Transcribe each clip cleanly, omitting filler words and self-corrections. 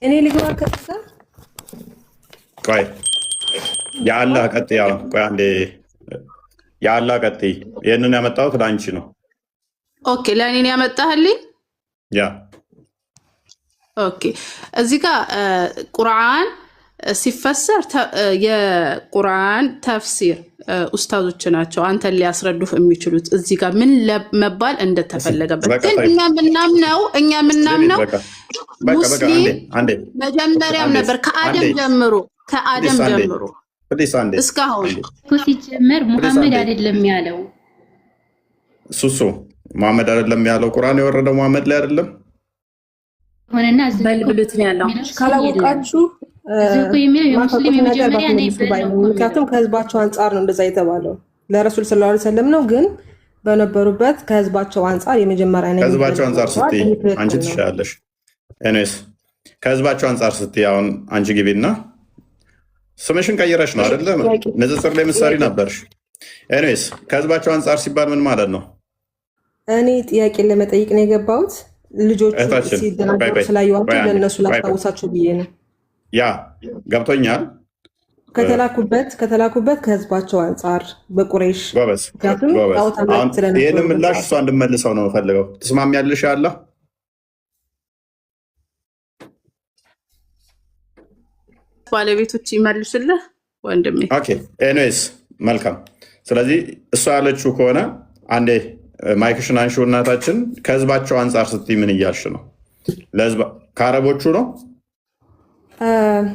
እኔ ልግባ ከዛ ቆይ የአላህ ቀጥይ። ቆይ አንዴ የአላህ ቀጥይ። ይህንን ያመጣሁት ለአንቺ ነው። ኦኬ ለእኔ ነው ያመጣህልኝ። ያ ኦኬ እዚህ ጋር ቁርአን ሲፈሰር የቁርአን ተፍሲር ኡስታዞች ናቸው አንተን ሊያስረዱህ የሚችሉት እዚህ ጋር ምን መባል እንደተፈለገበት። ግን እኛ ምናምነው ሙስሊም መጀመሪያም ነበር ከአደም ጀምሮ እስካሁን ሲጀመር ሙሐመድ አይደለም ያለው ሱሱ መሐመድ አይደለም ያለው ቁርአን የወረደው መሐመድ ላይ አይደለም ሆነና በልብሉት ነው ያለው። ካላወቃችሁ ምክንያቱም ከህዝባቸው አንጻር ነው እንደዛ የተባለው ለረሱል ሰለላሁ ዐለይሂ ወሰለም ነው። ግን በነበሩበት ከህዝባቸው አንጻር የመጀመሪያ ነው። ከህዝባቸው አንጻር ስትይ አንቺ ትሻለሽ። ኤኒዌይስ ከህዝባቸው አንጻር ስትይ አሁን አንቺ ግቢና ስምሽን ቀይረሽ ነው አይደለ? ንጽጽር ላይ ምሳሌ ነበርሽ። ኤኒዌይስ ከህዝባቸው አንጻር ሲባል ምን ማለት ነው? እኔ ጥያቄን ለመጠየቅ ነው የገባሁት። ልጆቹ ሲደናገሩ ስላየኋቸው ለእነሱ ላስታውሳቸው ብዬ ነው። ያ ገብቶኛል። ከተላኩበት ከህዝባቸው አንጻር በቁሬሽ ይህን ምላሽ እሷ እንድመልሰው ነው የምፈልገው። ትስማሚያለሽ? ያለ ባለቤቶች ይመልሱልህ ወንድሜ። ኤኒዌይስ መልካም። ስለዚህ እሷ ያለችው ከሆነ አንዴ ማይክሽን አንሺው እናታችን። ከህዝባቸው አንጻር ስትይ ምን እያልሽ ነው? ከአረቦቹ ነው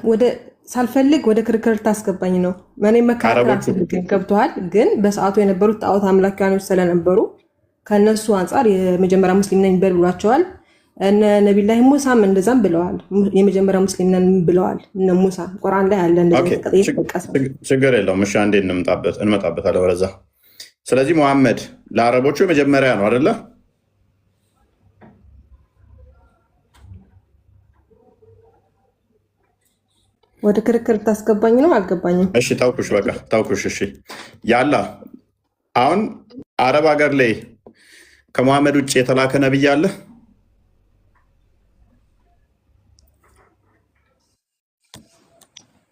ወደ ሳልፈልግ ወደ ክርክር ታስገባኝ ነው። እኔ መከራከር አልፈልግም። ገብቶሃል? ግን በሰዓቱ የነበሩት ጣዖት አምላኪያኖች ስለነበሩ ከእነሱ አንጻር የመጀመሪያ ሙስሊም ነኝ በል ብሏቸዋል። እነ ነቢላህ ሙሳም እንደዛም ብለዋል። የመጀመሪያ ሙስሊም ነን ብለዋል እነ ሙሳ። ቁርአን ላይ አለ። ችግር የለውም። እሺ አንዴ እንመጣበታለን ወደዛ። ስለዚህ መሐመድ ለአረቦቹ የመጀመሪያ ነው አይደለ? ወደ ክርክር ታስገባኝ ነው? አልገባኝም። እሺ ታውኩሽ፣ በቃ ታውኩሽ። እሺ ያላ አሁን አረብ ሀገር ላይ ከመሐመድ ውጭ የተላከ ነብይ አለ?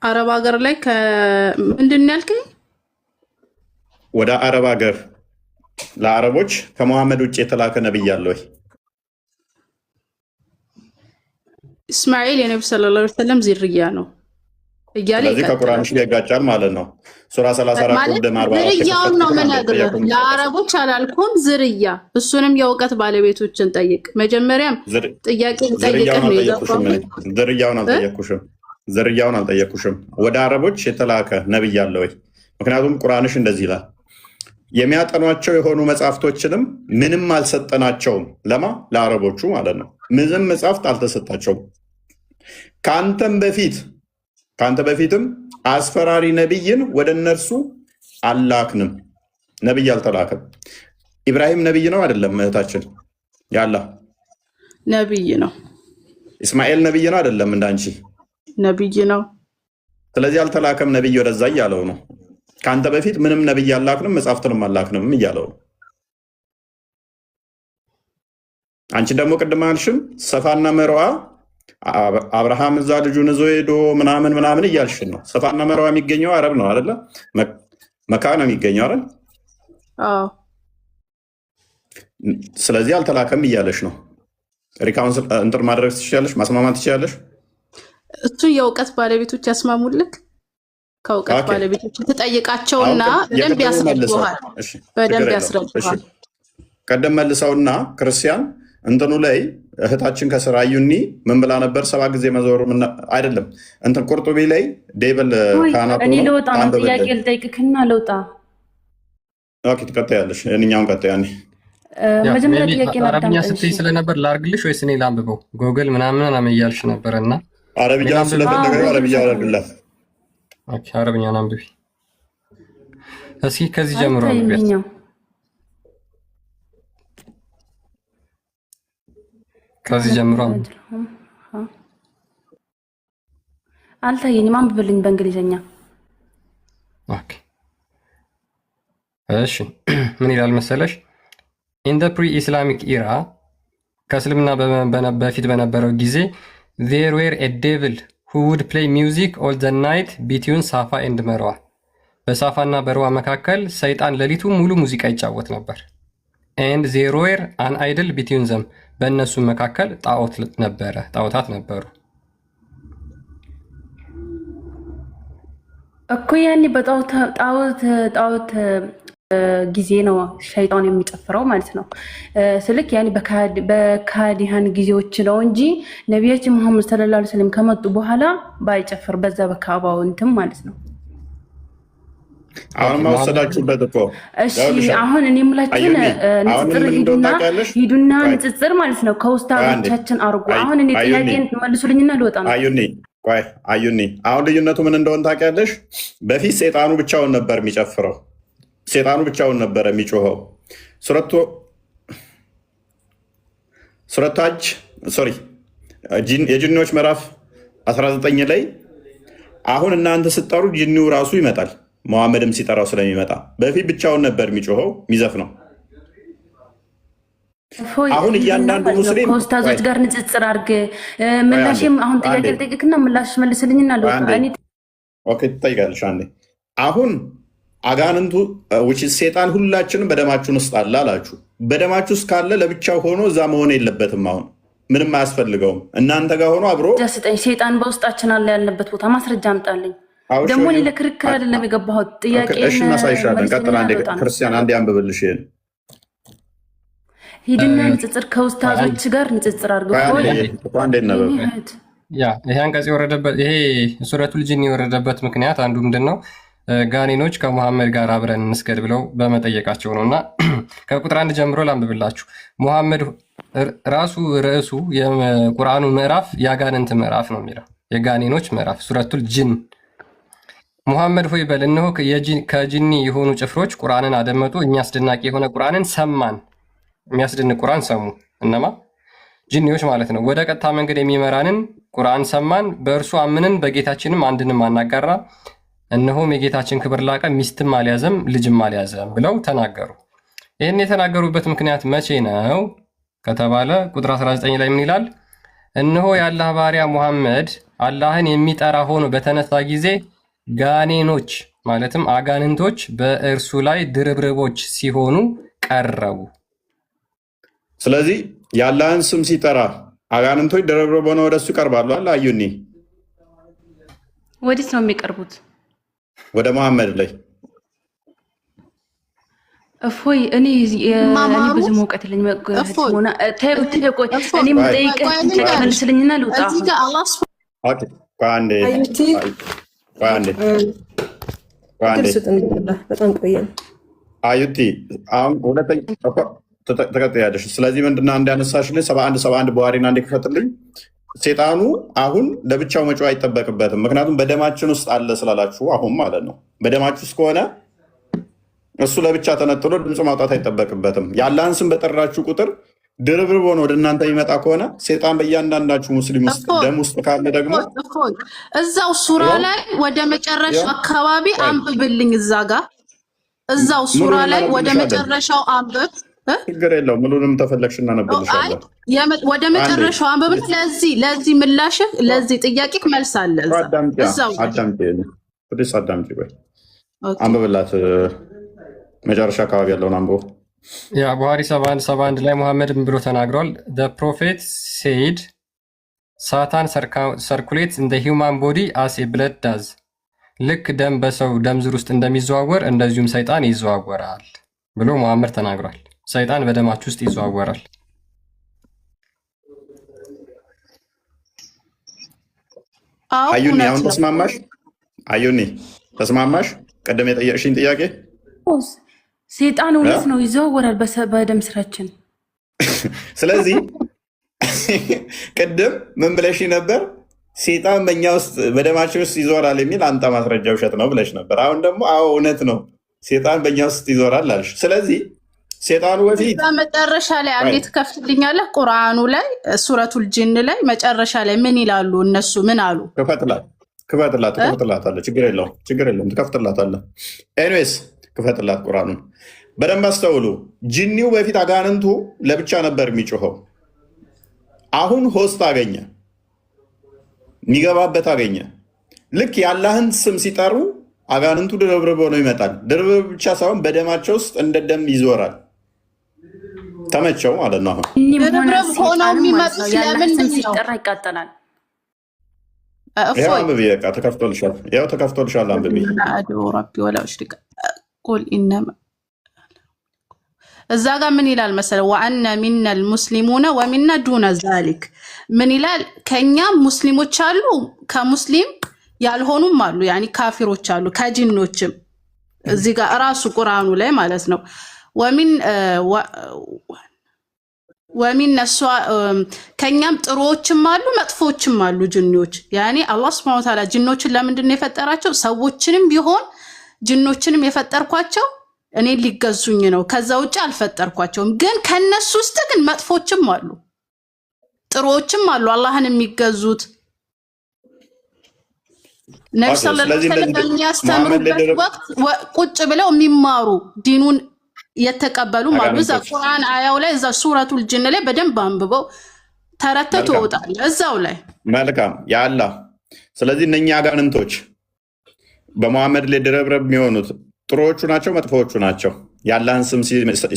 አረብ ሀገር ላይ ምንድን ነው ያልከኝ? ወደ አረብ ሀገር ለአረቦች ከመሐመድ ውጭ የተላከ ነብይ አለ ወይ? እስማኤል የነቢ ሰለላሁ ዐለይሂ ወሰለም ዝርያ ነው እያለ ስለዚህ ከቁርአንሽ ጋር ይጋጫል ማለት ነው። ሱራ 34 ዝርያውን ነው የምነግርህ። ለአረቦች አላልኩም ዝርያ። እሱንም የእውቀት ባለቤቶችን ጠይቅ። መጀመሪያም ጥያቄን ጠይቅህ ነው የገባው። ዝርያውን አልጠየኩሽም። ወደ አረቦች የተላከ ነብይ አለ ወይ? ምክንያቱም ቁርአንሽ እንደዚህ ይላል፣ የሚያጠኗቸው የሆኑ መጽሐፍቶችንም ምንም አልሰጠናቸውም። ለማ ለአረቦቹ ማለት ነው። ምንም መጽሐፍት አልተሰጣቸውም። ከአንተ በፊትም አስፈራሪ ነቢይን ወደ እነርሱ አላክንም። ነቢይ አልተላከም። ኢብራሂም ነቢይ ነው አይደለም? እህታችን ያላ ነቢይ ነው። እስማኤል ነቢይ ነው አይደለም? እንዳንቺ ነቢይ ነው። ስለዚህ አልተላከም ነቢይ ወደዛ እያለው ነው። ከአንተ በፊት ምንም ነቢይ አላክንም መጽሐፍትንም አላክንም እያለው ነው። አንቺ ደግሞ ቅድም አልሽም ሰፋና መርዋ አብርሃም እዛ ልጁን ይዞ ሄዶ ምናምን እያልሽን ነው። ሰፋና መርዋ የሚገኘው አረብ ነው አይደለ? መካ ነው የሚገኘው አይደል? ስለዚህ አልተላከም እያለሽ ነው። ሪካውንስል እንትን ማድረግ ትችላለሽ፣ ማስማማት ትችላለሽ። እሱ የእውቀት ባለቤቶች ያስማሙልክ። ከእውቀት ባለቤቶች ትጠይቃቸውና በደንብ ያስረዱሃል። ቀደም መልሰውና ክርስቲያን እንትኑ ላይ እህታችን ከስራ አዩኒ ምን ብላ ነበር? 7 ጊዜ መዞሩ አይደለም እንትን ቁርጡቢ ላይ ዴብል ካናቱ እኔ ልወጣ ነው። ጥያቄ ልጠይቅክና ልውጣ። ኦኬ ትቀጥያለሽ። እኛውን ቀጥያኔ መጀመሪያ ጥያቄ አረብኛ ስትይ ስለነበር ላርግልሽ ወይስ እኔ ላንብበው? ጎግል ምናምን እያልሽ ነበር እና አረብኛ ስለፈለገ አረብኛ አረግላት። ኦኬ አረብኛውን አንብቢ እስኪ። ከዚህ ጀምሮ አንብቢያት። ከዚህ ጀምሮ አልታየኝም። አንብብልኝ በእንግሊዝኛ። ኦኬ እሺ ምን ይላል መሰለሽ? ኢን ዘ ፕሪ ኢስላሚክ ኢራ ከእስልምና በፊት በነበረው ጊዜ ዜር ዌር ኤ ዴቪል who would play music all the night between ሳፋ and መርዋ። በሳፋና በርዋ መካከል ሰይጣን ሌሊቱ ሙሉ ሙዚቃ ይጫወት ነበር። and there were an idol between them በእነሱ መካከል ጣዖታት ነበሩ። እኮ ያኔ በጣዖት ጊዜ ነው ሸይጣን የሚጨፍረው ማለት ነው። ስልክ ያኔ በካዲሃን ጊዜዎች ነው እንጂ ነቢያችን መሐመድ ሰለላሁ ዐለይሂ ወሰለም ከመጡ በኋላ ባይጨፍር በዛ በካባው እንትን ማለት ነው። አሁን ማወሰዳችሁበት እኮ እሺ። አሁን እኔ የምላችሁን ንጽጽር ሂዱና ንጽጽር ማለት ነው ከውስታዞቻችን አርጉ። አሁን እኔ ጥያቄን መልሱልኝና ልወጣ ነው። አዩኒ አሁን ልዩነቱ ምን እንደሆነ ታውቂያለሽ? በፊት ሰይጣኑ ብቻውን ነበር የሚጨፍረው፣ ሰይጣኑ ብቻውን ነበር የሚጮኸው። የጅኒዎች ምዕራፍ 19 ላይ አሁን እናንተ ስትጠሩ ጅኒው ራሱ ይመጣል። መሐመድም ሲጠራው ስለሚመጣ በፊት ብቻውን ነበር የሚጮኸው የሚዘፍነው። አሁን እያንዳንዱ ሙስሊም ከኡስታዞች ጋር ንጽጽር አድርግ። ምላሽም አሁን ጥያቄ ልጠይቅና ምላሽ መልስልኝና ኦኬ ትጠይቃለሽ አንዴ። አሁን አጋንንቱ ሴጣን ሁላችንም በደማችን ውስጥ አለ አላችሁ። በደማችሁ ውስጥ ካለ ለብቻው ሆኖ እዛ መሆን የለበትም። አሁን ምንም አያስፈልገውም። እናንተ ጋር ሆኖ አብሮ ስጠኝ። ሴጣን በውስጣችን አለ ያለበት ቦታ ማስረጃ አምጣልኝ። ደግሞ እኔ ለክርክር አይደለም የገባሁት ጥያቄ እናሳይሻለን። ቀጥል። አንዴ ክርስቲያን አንዴ አንብብልሽ ይሄን ሂድና ንጽጽር ከኡስታዞች ጋር ንጽጽር አድርገው። ይሄ አንቀጽ የወረደበት ይሄ ሱረቱል ጂን የወረደበት ምክንያት አንዱ ምንድን ነው? ጋኔኖች ከሙሐመድ ጋር አብረን እንስገድ ብለው በመጠየቃቸው ነው። እና ከቁጥር 1 ጀምሮ ላንብብላችሁ። ሙሐመድ ራሱ ርዕሱ የቁርአኑ ምዕራፍ የአጋንንት ምዕራፍ ነው የሚለው የጋኔኖች ምዕራፍ ሱረቱል ጂን። ሙሐመድ ሆይ በል እነሆ ከጂኒ የሆኑ ጭፍሮች ቁርአንን አደመጡ፣ እኛ አስደናቂ የሆነ ቁርአንን ሰማን። የሚያስደንቅ ቁርአን ሰሙ። እነማ? ጂኒዎች ማለት ነው። ወደ ቀጥታ መንገድ የሚመራንን ቁርአን ሰማን፣ በእርሱ አምንን፣ በጌታችንም አንድንም አናጋራ። እነሆም የጌታችን ክብር ላቀ፣ ሚስትም አልያዘም፣ ልጅም አልያዘም ብለው ተናገሩ። ይህን የተናገሩበት ምክንያት መቼ ነው ከተባለ ቁጥር 19 ላይ ምን ይላል? እነሆ የአላህ ባሪያ ሙሐመድ አላህን የሚጠራ ሆኖ በተነሳ ጊዜ ጋኔኖች ማለትም አጋንንቶች በእርሱ ላይ ድርብርቦች ሲሆኑ ቀረቡ። ስለዚህ የአላህን ስም ሲጠራ አጋንንቶች ድርብርብ ሆነው ወደሱ ይቀርባሉ። አዩኒ ወዴት ነው የሚቀርቡት? ወደ መሐመድ ላይ። እፎይ እኔ ብዙ መውቀት የለኝም። እኔ የምጠይቅህ መልስልኝና ልውጣ። አዩቲ አሁን ሁለተኛ ተቀጥያለሽ። ስለዚህ ምንድና እንዲያነሳሽልኝ 71 ቡሃሪና አንዴ ክፈትልኝ። ሴጣኑ አሁን ለብቻው መጮህ አይጠበቅበትም። ምክንያቱም በደማችን ውስጥ አለ ስላላችሁ አሁን ማለት ነው። በደማችሁ ውስጥ ከሆነ እሱ ለብቻ ተነጥሎ ድምፅ ማውጣት አይጠበቅበትም። የአላህን ስም በጠራችሁ ቁጥር ድርብርብ ሆነ ወደ እናንተ የሚመጣ ከሆነ ሴጣን በእያንዳንዳችሁ ሙስሊም ውስጥ ደም ውስጥ ካለ ደግሞ እዛው ሱራ ላይ ወደ መጨረሻው አካባቢ አንብብልኝ። እዛው ሱራ ላይ ወደ መጨረሻው አንብብ። ችግር የለው ምሉንም ተፈለግሽ እናነብልሻለን። ወደ መጨረሻው አንብብ። ለዚህ ምላሽህ ለዚህ ጥያቄ መልስ አለ። አዳምጪ ቆይ አንብብላት። መጨረሻ አካባቢ ያለውን አንብቦ ያ ቡሃሪ 71 ላይ ሙሐመድ ብሎ ተናግሯል። the prophet said Satan circulates in the human body as a blood does ልክ ደም በሰው ደም ዝር ውስጥ እንደሚዘዋወር እንደዚሁም ሰይጣን ይዘዋወራል ብሎ ሙሐመድ ተናግሯል። ሰይጣን በደማችሁ ውስጥ ይዘዋወራል። አዩኒ አሁን ተስማማሽ? አዩኒ ተስማማሽ? ቀደም የጠየቅሽኝ ጥያቄ ሴጣን እውነት ነው ይዘዋወራል በደም ስራችን። ስለዚህ ቅድም ምን ብለሽ ነበር? ሴጣን በእኛ ውስጥ በደማችን ውስጥ ይዞራል የሚል አንተ ማስረጃ ውሸት ነው ብለሽ ነበር። አሁን ደግሞ አዎ እውነት ነው ሴጣን በእኛ ውስጥ ይዞራል አልሽ። ስለዚህ ሴጣኑ በፊት መጨረሻ ላይ አንዴት ከፍትልኛለህ? ቁርአኑ ላይ ሱረቱል ጂን ላይ መጨረሻ ላይ ምን ይላሉ? እነሱ ምን አሉ? ክፈትላታለህ። ችግር የለውም ትከፍትላታለህ። ኤኒዌይስ ክፈትላት ቁርአኑን በደንብ አስተውሉ። ጂኒው በፊት አጋንንቱ ለብቻ ነበር የሚጮኸው። አሁን ሆስት አገኘ። የሚገባበት አገኘ። ልክ የአላህን ስም ሲጠሩ አጋንንቱ ድርብርብ ሆነው ይመጣል። ድርብርብ ብቻ ሳይሆን በደማቸው ውስጥ እንደ ደም ይዞራል። ተመቸው ማለት ነው። አሁን ድርብርብ ሆነው የሚመጡት ለምንድን ነው? ሲጠራ ይቃጠላል። ያው አንብቢ፣ በቃ ተከፍቶልሻል። ያው ተከፍቶልሻል፣ አንብቢ። አድዑ ረቢ ወላ ኡሽሪከ ቁል ኢነማ እዛ ጋር ምን ይላል መሰለ ወአነ ሚነል ሙስሊሙነ ወሚና ዱነ ዛሊክ ምን ይላል? ከኛ ሙስሊሞች አሉ ከሙስሊም ያልሆኑም አሉ፣ ያኒ ካፊሮች አሉ ከጂኖችም። እዚህ ጋር ራሱ ቁርአኑ ላይ ማለት ነው ወሚን ነሷ ከኛም ጥሩዎችም አሉ መጥፎችም አሉ ጅኖች። ያኒ አላህ Subhanahu Wa Ta'ala ጅኖችን ለምንድን ነው የፈጠራቸው? ሰዎችንም ቢሆን ጅኖችንም የፈጠርኳቸው እኔ ሊገዙኝ ነው፣ ከዛ ውጭ አልፈጠርኳቸውም። ግን ከነሱ ውስጥ ግን መጥፎችም አሉ ጥሩዎችም አሉ አላህን የሚገዙት። ነብዩ ሰለላሁ ዐለይሂ ወሰለም በሚያስተምሩበት ወቅት ቁጭ ብለው የሚማሩ ዲኑን የተቀበሉ ማለት እዛ ቁርአን አያው ላይ እዛ ሱረቱል ጂን ላይ በደንብ አንብበው ተረተቱ ወጣል እዛው ላይ መልካም ያአላህ። ስለዚህ እነኛ አጋንንቶች በመሐመድ ላይ ድርብርብ የሚሆኑት ጥሩዎቹ ናቸው መጥፎዎቹ ናቸው? ያላህን ስም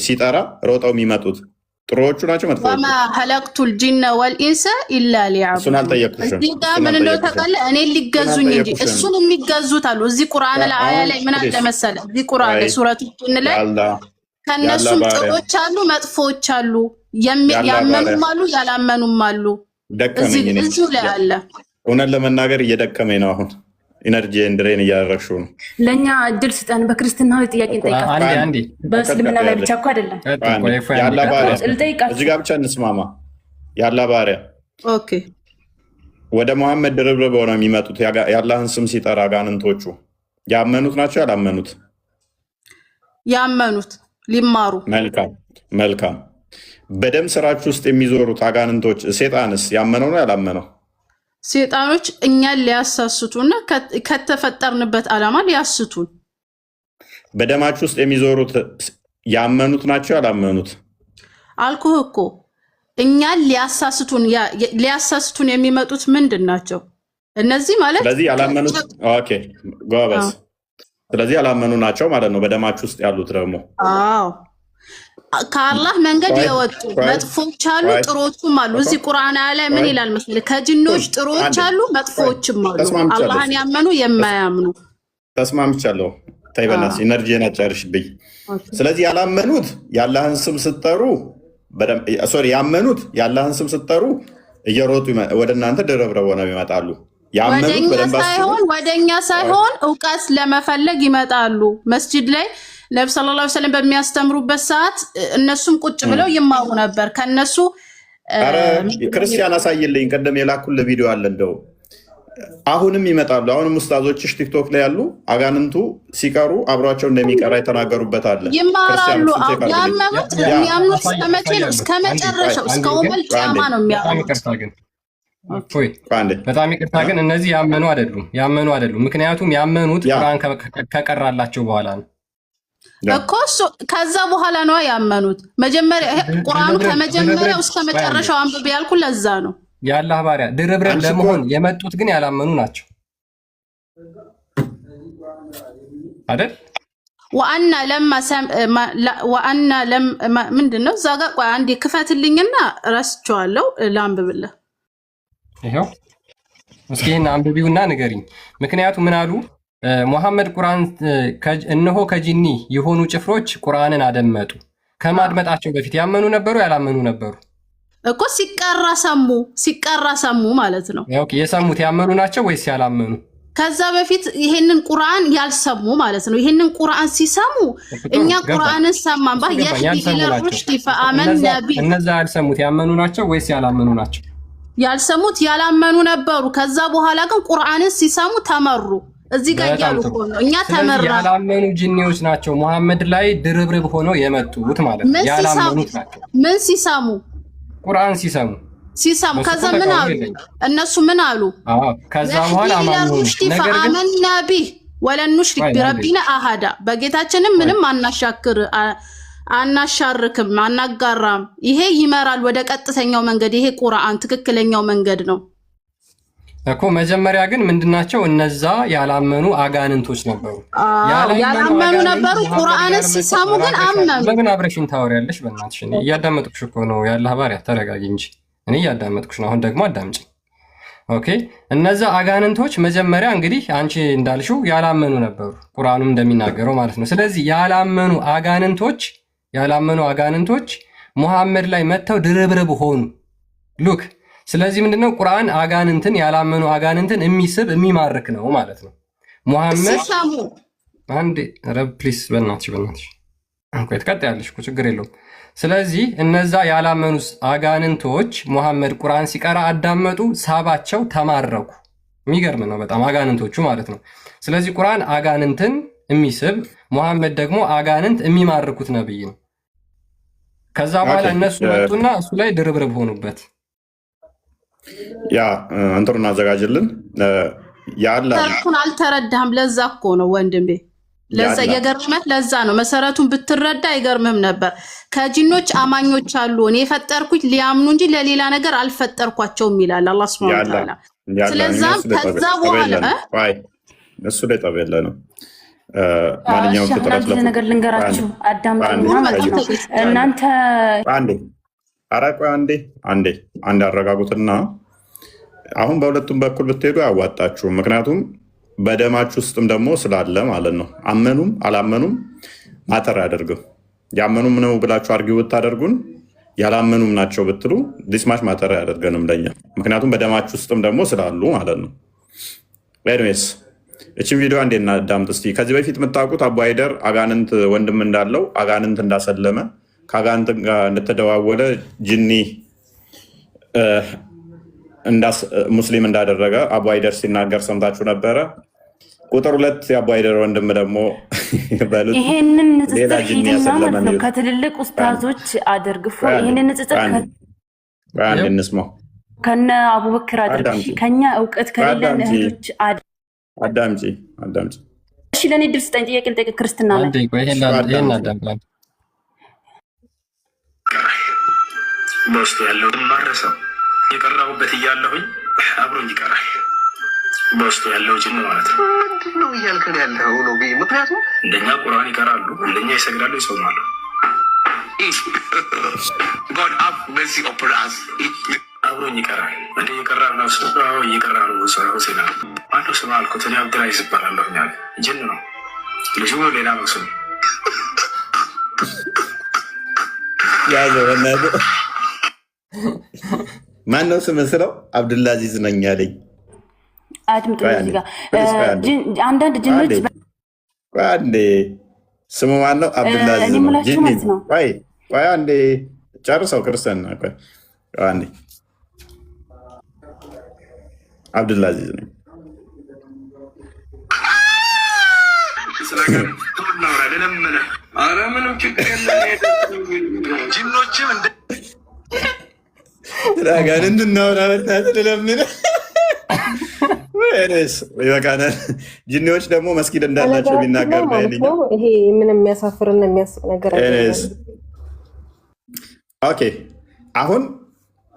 ሲጠራ ሮጠው የሚመጡት ጥሩዎቹ ናቸው መጥፎዎቹ? ወማ ኸለቅቱል ጂነ ወልኢንሰ ኢላ ሊያዕቡዱን። እሱን አልጠየቅኩሽም። እዚህ ጋር ምን እንደው ተቀለ እኔ ሊገዙኝ እንጂ እሱን የሚገዙት አሉ። እዚህ ቁርአን ላይ አያ ላይ ምን አለ መሰለ? እዚህ ቁርአን ላይ ሱረቱል ጂን ላይ ከነሱም ጥሩዎች አሉ መጥፎዎች አሉ፣ ያመኑም አሉ ያላመኑም አሉ። እዚህ ላይ አለ። እውነት ለመናገር እየደከመኝ ነው አሁን ኢነርጂ እንድሬን እያደረግሽው ነው። ለእኛ እድል ስጠን። በክርስትና ጥያቄ እንጠይቃለን። በእስልምና ላይ ብቻ እኮ አይደለም። ያላ ባሪያ እዚህ ጋር ብቻ እንስማማ። ያላ ባሪያ ወደ መሐመድ ድርብርብ ሆነው የሚመጡት የአላህን ስም ሲጠራ አጋንንቶቹ ያመኑት ናቸው ያላመኑት? ያመኑት ሊማሩ። መልካም። በደም ስራችሁ ውስጥ የሚዞሩት አጋንንቶች ሴጣንስ ያመነው ነው ያላመነው? ሴጣኖች እኛን ሊያሳስቱና ከተፈጠርንበት ዓላማ ሊያስቱን። በደማችሁ ውስጥ የሚዞሩት ያመኑት ናቸው ያላመኑት? አልኩህ እኮ እኛን ሊያሳስቱን የሚመጡት ምንድን ናቸው? እነዚህ ማለት ስለዚህ ያላመኑት። ኦኬ ጎበዝ። ስለዚህ ያላመኑ ናቸው ማለት ነው በደማችሁ ውስጥ ያሉት ደግሞ። አዎ ከአላህ መንገድ የወጡ መጥፎች አሉ ጥሩዎችም አሉ። እዚህ ቁርአን ላይ ምን ይላል መሰለህ? ከጅኖች ጥሩዎች አሉ መጥፎችም አሉ፣ አላህን ያመኑ የማያምኑ። ተስማምቻለሁ። ተይ በእናትሽ ኢነርጂን አጨርሽብኝ። ስለዚህ ያላመኑት ያላህን ስም ስትጠሩ ያመኑት ያላህን ስም ስትጠሩ እየሮጡ ወደ እናንተ ድርብርብ ሆነው ይመጣሉ። ወደኛ ሳይሆን እውቀት ለመፈለግ ይመጣሉ። መስጂድ ላይ ነብዩ ሰለላሁ ዐለይሂ ወሰለም በሚያስተምሩበት ሰዓት እነሱም ቁጭ ብለው ይማሩ ነበር። ከነሱ ክርስቲያን አሳይልኝ። ቀደም የላኩልህ ቪዲዮ አለ። እንደው አሁንም ይመጣሉ። አሁንም ኡስታዞችሽ ቲክቶክ ላይ ያሉ አጋንንቱ ሲቀሩ አብሯቸው እንደሚቀራ የተናገሩበት አለ። ይማራሉ። የሚያምኑት እስከመቼ ነው? እስከ መጨረሻው እስከ ወመል ቂያማ ነው የሚያምኑት። በጣም ይቅርታ ግን እነዚህ ያመኑ አይደሉም። ምክንያቱም ያመኑት ቁርአን ከቀራላቸው በኋላ ነው እኮ ከዛ በኋላ ነው ያመኑት። መጀመሪያ ቁርአኑ ከመጀመሪያው እስከ መጨረሻው አንብቤ ያልኩ ለዛ ነው። የአላህ ባሪያ ድርብርብ ለመሆን የመጡት ግን ያላመኑ ናቸው አይደል? ወአና ለም ምንድነው? እዛ ጋር ቆይ አንዴ ክፈትልኝና ረስቼዋለሁ ላንብብልህ። ይሄው እስኪ አንብቢውና ንገሪኝ። ምክንያቱም ምን አሉ? ሙሐመድ ቁርአን እነሆ ከጂኒ የሆኑ ጭፍሮች ቁርአንን አደመጡ። ከማድመጣቸው በፊት ያመኑ ነበሩ ያላመኑ ነበሩ? እኮ ሲቀራ ሰሙ ማለት ነው። ኦኬ የሰሙት ያመኑ ናቸው ወይስ ያላመኑ? ከዛ በፊት ይሄንን ቁርአን ያልሰሙ ማለት ነው። ይሄንን ቁርአን ሲሰሙ እኛ ቁርአንን ሰማን ይለሩሽቲ ፈአመና ቢ። እነዛ ያልሰሙት ያመኑ ናቸው ወይስ ያላመኑ ናቸው? ያልሰሙት ያላመኑ ነበሩ። ከዛ በኋላ ግን ቁርአንን ሲሰሙ ተመሩ። እዚህ ጋር ያሉ ሆኖ እኛ ተመራ። ያላመኑ ጂኒዎች ናቸው መሐመድ ላይ ድርብርብ ሆነው የመጡት ማለት ነው። ያላመኑት ናቸው። ምን ሲሰሙ? ቁርአን ሲሰሙ ከዛ ምን አሉ? እነሱ ምን አሉ? ከዛ በኋላ አማኑ ነገር ግን አመና ቢህ ወለን ኑሽሪክ ቢረቢና አሃዳ፣ በጌታችንም ምንም አናሻርክም አናጋራም። ይሄ ይመራል ወደ ቀጥተኛው መንገድ። ይሄ ቁርአን ትክክለኛው መንገድ ነው። እኮ መጀመሪያ ግን ምንድናቸው? እነዛ ያላመኑ አጋንንቶች ነበሩ። ያላመኑ ነበሩ። ቁርአንን ሲሰሙ ግን አመኑ። ለምን አብረሽኝ ታወሪያለሽ? በእናትሽ እያዳመጥኩሽ እኮ ነው። ያላህ ባሪያ ተረጋጊ እንጂ እኔ እያዳመጥኩሽ ነው። አሁን ደግሞ አዳምጪ። ኦኬ። እነዛ አጋንንቶች መጀመሪያ እንግዲህ አንቺ እንዳልሽው ያላመኑ ነበሩ፣ ቁርአኑም እንደሚናገረው ማለት ነው። ስለዚህ ያላመኑ አጋንንቶች ሙሐመድ ላይ መጥተው ድርብርብ ሆኑ። ሉክ ስለዚህ ምንድነው ቁርአን አጋንንትን ያላመኑ አጋንንትን የሚስብ የሚማርክ ነው ማለት ነው። ሙሐመድ አንዴ ረብ ፕሊስ በእናትሽ እንኳን ትቀጥያለሽ እኮ ችግር የለውም። ስለዚህ እነዛ ያላመኑ አጋንንቶች ሙሐመድ ቁርአን ሲቀራ አዳመጡ፣ ሳባቸው፣ ተማረኩ። የሚገርም ነው በጣም አጋንንቶቹ ማለት ነው። ስለዚህ ቁርአን አጋንንትን የሚስብ ሙሐመድ ደግሞ አጋንንት የሚማርኩት ነብይ ነው። ከዛ በኋላ እነሱ መጡና እሱ ላይ ድርብርብ ሆኑበት። ያ እንትሩን አዘጋጅልን። ተርኩን አልተረዳህም። ለዛ እኮ ነው ወንድሜ፣ ለዛ የገርመህ ለዛ ነው። መሰረቱን ብትረዳ አይገርምህም ነበር። ከጂኖች አማኞች አሉ፣ እኔ የፈጠርኩት ሊያምኑ እንጂ ለሌላ ነገር አልፈጠርኳቸውም ይላል አላህ ሱብሓነሁ ወተዓላ። ስለዛም ከዛ በኋላ እሱ ላይ ጠብ ያለ ነው። ማንኛውም ፍጥረት ነገር ልንገራችሁ፣ አዳምጡና ማለት ነው እናንተ አንዴ አረጋጉትና አሁን በሁለቱም በኩል ብትሄዱ አያዋጣችሁም። ምክንያቱም በደማችሁ ውስጥም ደግሞ ስላለ ማለት ነው። አመኑም አላመኑም ማተር አያደርግም። ያመኑም ነው ብላችሁ አርጊው ብታደርጉን ያላመኑም ናቸው ብትሉ ዲስማሽ ማተር አያደርገንም ለኛ፣ ምክንያቱም በደማችሁ ውስጥም ደግሞ ስላሉ ማለት ነው። ኤኒዌይስ እቺን ቪዲዮ አንዴ እናዳምጥ እስቲ። ከዚህ በፊት የምታውቁት አቡ ሃይደር አጋንንት ወንድም እንዳለው አጋንንት እንዳሰለመ ከአጋንንት ጋር እንደተደዋወለ ጅኒ ሙስሊም እንዳደረገ አቡ ሃይደር ሲናገር ሰምታችሁ ነበረ። ቁጥር 2 የአቡ ሃይደር ወንድም ደግሞ ይሄንን ንጽጽር ማለት ነው ከትልልቅ ኡስታዞች አድርግፎ ይሄንን ንጽጽር እንስማው ከነ አቡበክር አድርግ ከኛ እውቀት ከሌለን እህቶች አዳምጪ። እሺ ለኔ ድርስ ስጠኝ። ጥያቄ ልጠይቅ። ክርስትና ላይ በውስጡ ያለው ማረሰው የቀረቡበት እያለሁኝ አብሮኝ ይቀራል። በውስጡ ያለው ጅን ማለት ነው። ምንድን ነው እያልከን ያለው ነው? ምክንያቱም እንደኛ ቁርአን ይቀራሉ፣ እንደኛ ይሰግዳሉ፣ ይጾማሉ። አብሮኝ ይቀራል። እንደ እየቀራ ነው እየቀራ ነው። ሁሴና ማነው ስም አልኩት። እኔ አብድራይዝ ይባላለሁ። ጅን ነው ልጁ፣ ሌላ ነው ስሙ። ማነው ስም ስለው አብዱልአዚዝ ነኝ ያለኝ። አድምጡ። እዚህ ጋር አንዳንድ ጅኖች አንዴ ስሙ ማነው? አብዱልአዚዝ ነው። ቆይ አንዴ ጨርሰው ክርስቲያን አንዴ አብዱልአዚዝ ነኝ። ጋንንት እናወራለምን? ይበቃናል። ጅኒዎች ደግሞ መስጊድ እንዳላቸው ቢናገር ይሄ ምንም የሚያሳፍርና የሚያስቅ ነገር ኦኬ። አሁን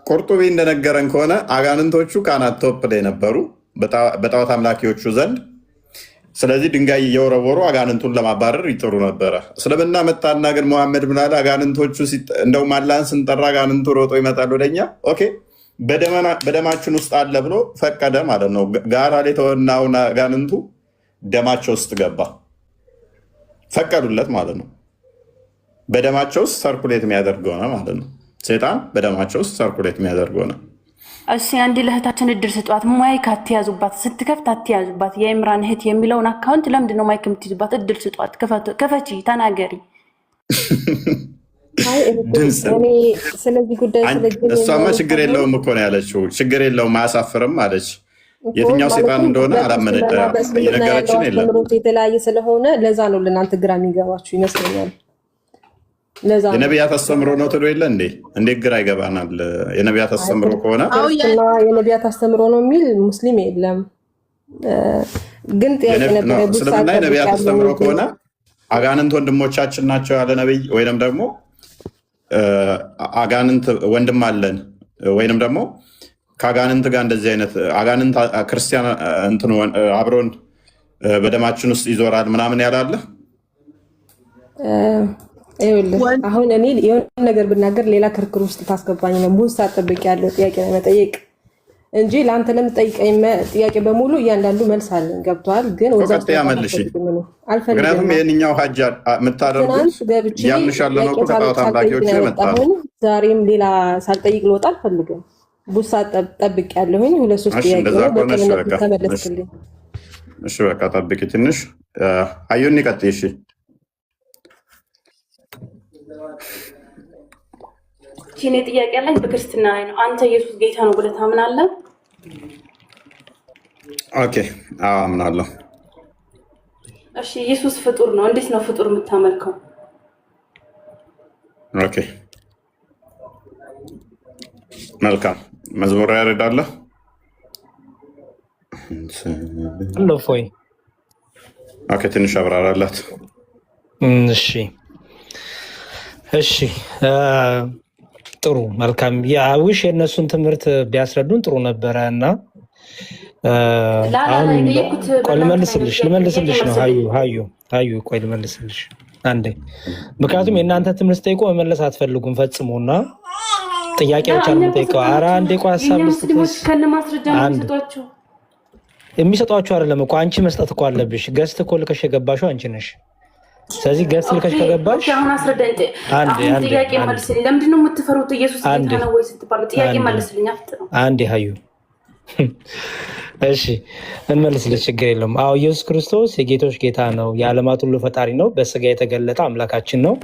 ቁርጡቢ እንደነገረን ከሆነ አጋንንቶቹ ካናት ቶፕ ላይ ነበሩ በጣዖት አምላኪዎቹ ዘንድ። ስለዚህ ድንጋይ እየወረወሩ አጋንንቱን ለማባረር ይጥሩ ነበረ። እስልምና መጣና ግን ሙሐመድ ምናለ አጋንንቶቹ እንደውም አላህን ስንጠራ አጋንንቱ ሮጦ ይመጣል ወደኛ። ኦኬ በደማችን ውስጥ አለ ብሎ ፈቀደ ማለት ነው። ጋራ ላይ ተወናውን አጋንንቱ ደማቸው ውስጥ ገባ፣ ፈቀዱለት ማለት ነው። በደማቸው ውስጥ ሰርኩሌት የሚያደርግ ሆነ ማለት ነው። ሴጣን በደማቸው ውስጥ ሰርኩሌት የሚያደርግ ሆነ። እሺ አንድ ለእህታችን እድል ስጧት። ማይክ አትያዙባት፣ ስትከፍት አትያዙባት። የኢምራን እህት የሚለውን አካውንት ለምንድን ነው ማይክ የምትይዙባት? እድል ስጧት፣ ከፈቺ ተናገሪ። ስለዚህ ጉዳይ እሷማ ችግር የለውም እኮ ነው ያለችው። ችግር የለውም አያሳፍርም አለች። የትኛው ሴጣን እንደሆነ የነገረችን የለም። የተለያየ ስለሆነ ለዛ ነው ለእናንተ ግራ የሚገባችሁ ይመስለኛል። የነቢያት አስተምሮ ነው ትሎ የለ እንዴ? እንዴት ግራ ይገባናል? የነቢያት አስተምሮ ከሆነ የነቢያት አስተምሮ ነው የሚል ሙስሊም የለም። ግን እስልምና የነቢያት አስተምሮ ከሆነ አጋንንት ወንድሞቻችን ናቸው ያለ ነቢይ፣ ወይንም ደግሞ አጋንንት ወንድም አለን ወይንም ደግሞ ከአጋንንት ጋር እንደዚህ አይነት አጋንንት ክርስቲያን እንትን አብሮን በደማችን ውስጥ ይዞራል ምናምን ያላለ አሁን እኔ የሆነ ነገር ብናገር ሌላ ክርክር ውስጥ ታስገባኝ ነው። ቡስ አጠብቅ ያለው ጥያቄ መጠየቅ እንጂ ለአንተ ለምትጠይቀኝ ጥያቄ በሙሉ እያንዳንዱ መልስ አለኝ። ገብቷል? ግን ወቀጥ ያመልሽ ምክንያቱም ይሄንኛው ሀጅ የምታደርጉት ያምንሻለ ነው ከጣዖት አምላኪዎች ይመጣል። ዛሬም ሌላ ሳልጠይቅ ልወጣ አልፈልግም። ቡስ አጠብቅ ያለሁኝ 2-3 ጥያቄ ነው በቅንነት ተመለስክልኝ። እሺ በቃ ጠብቂ ትንሽ አዩን ይቀጥይ። እሺ እኔ ጥያቄ አለኝ። በክርስትና ላይ ነው። አንተ ኢየሱስ ጌታ ነው ብለህ ታምናለህ? ኦኬ አዎ አምናለሁ። እሺ ኢየሱስ ፍጡር ነው። እንዴት ነው ፍጡር የምታመልከው? ኦኬ መልካም መዝሙር ያረዳለ ፎይ ኦኬ ትንሽ አብራራላት። እሺ ጥሩ መልካም። ያውሽ የእነሱን ትምህርት ቢያስረዱን ጥሩ ነበረ እና ቆይ ልመልስልሽ ነው። ሀዩ ቆይ ልመልስልሽ አንዴ። ምክንያቱም የእናንተ ትምህርት ጠይቆ መመለስ አትፈልጉም ፈጽሞ እና ጥያቄዎች አሉ ጠይቀው። ኧረ አንዴ ቆይ ሀሳብ የሚሰጧችሁ አይደለም እኮ አንቺ መስጠት እኮ አለብሽ። ገዝት እኮ ልከሽ የገባሽው አንቺ ነሽ። ስለዚህ ገዝት ልከሽ ከገባሽ አሁን አስረዳኝ። አንዴ ጥያቄ መልስልኝ። ለምንድን ነው የምትፈሩት? ኢየሱስ ጌታ ነው ወይ ስትባሉ ጥያቄ መልስልኝ። አፍጥነው አንዴ ሀዩ እሺ እንመልስልሽ፣ ችግር የለውም። አዎ ኢየሱስ ክርስቶስ የጌቶች ጌታ ነው፣ የዓለማት ሁሉ ፈጣሪ ነው፣ በስጋ የተገለጠ አምላካችን ነው።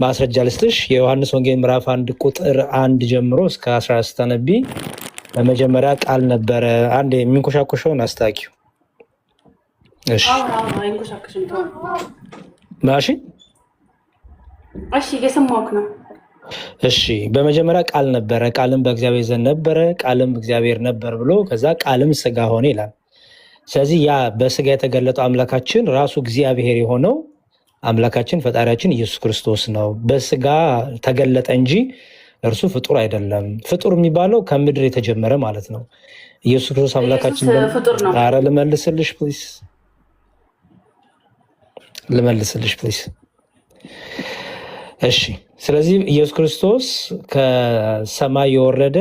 ማስረጃ ልስጥሽ። የዮሐንስ ወንጌል ምዕራፍ 1 ቁጥር 1 ጀምሮ እስከ 14 ስታነቢ በመጀመሪያ ቃል ነበረ። አንድ የሚንኮሻኮሸውን አስታኪው። እሺ ማሺ እሺ እየሰማሁህ ነው። እሺ በመጀመሪያ ቃል ነበረ፣ ቃልም በእግዚአብሔር ዘንድ ነበረ፣ ቃልም እግዚአብሔር ነበር ብሎ ከዛ ቃልም ስጋ ሆነ ይላል። ስለዚህ ያ በስጋ የተገለጠው አምላካችን ራሱ እግዚአብሔር የሆነው አምላካችን ፈጣሪያችን ኢየሱስ ክርስቶስ ነው። በስጋ ተገለጠ እንጂ እርሱ ፍጡር አይደለም። ፍጡር የሚባለው ከምድር የተጀመረ ማለት ነው። ኢየሱስ ክርስቶስ አምላካችን ፍጡር ነው። ኧረ ልመልስልሽ ፕሊዝ። እሺ ስለዚህ ኢየሱስ ክርስቶስ ከሰማይ የወረደ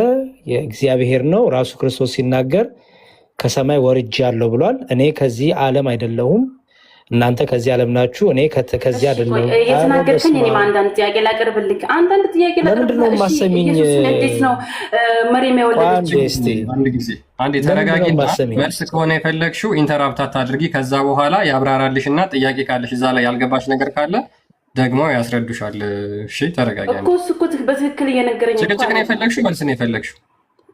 የእግዚአብሔር ነው። ራሱ ክርስቶስ ሲናገር ከሰማይ ወርጃለሁ ብሏል። እኔ ከዚህ ዓለም አይደለሁም፣ እናንተ ከዚህ ዓለም ናችሁ፣ እኔ ከዚህ አይደለሁም። የተናገርከኝ እኔም አንዳንድ ጥያቄ ላቀርብልህ። ለምንድን ነው የማሰሚኝ? እንዴት ነው መሬም የወለደችው? አንዴ ተረጋጊና መልስ ከሆነ የፈለግሽው ኢንተራፕት አታድርጊ። ከዛ በኋላ ያብራራልሽና ጥያቄ ካለሽ እዛ ላይ ያልገባሽ ነገር ካለ ደግሞ ያስረዱሻል። እሺ ተረጋጊ። እኮ በትክክል እየነገረኝ ጭቅጭቅ ነው የፈለግሽው? መልስ ነው የፈለግሽው?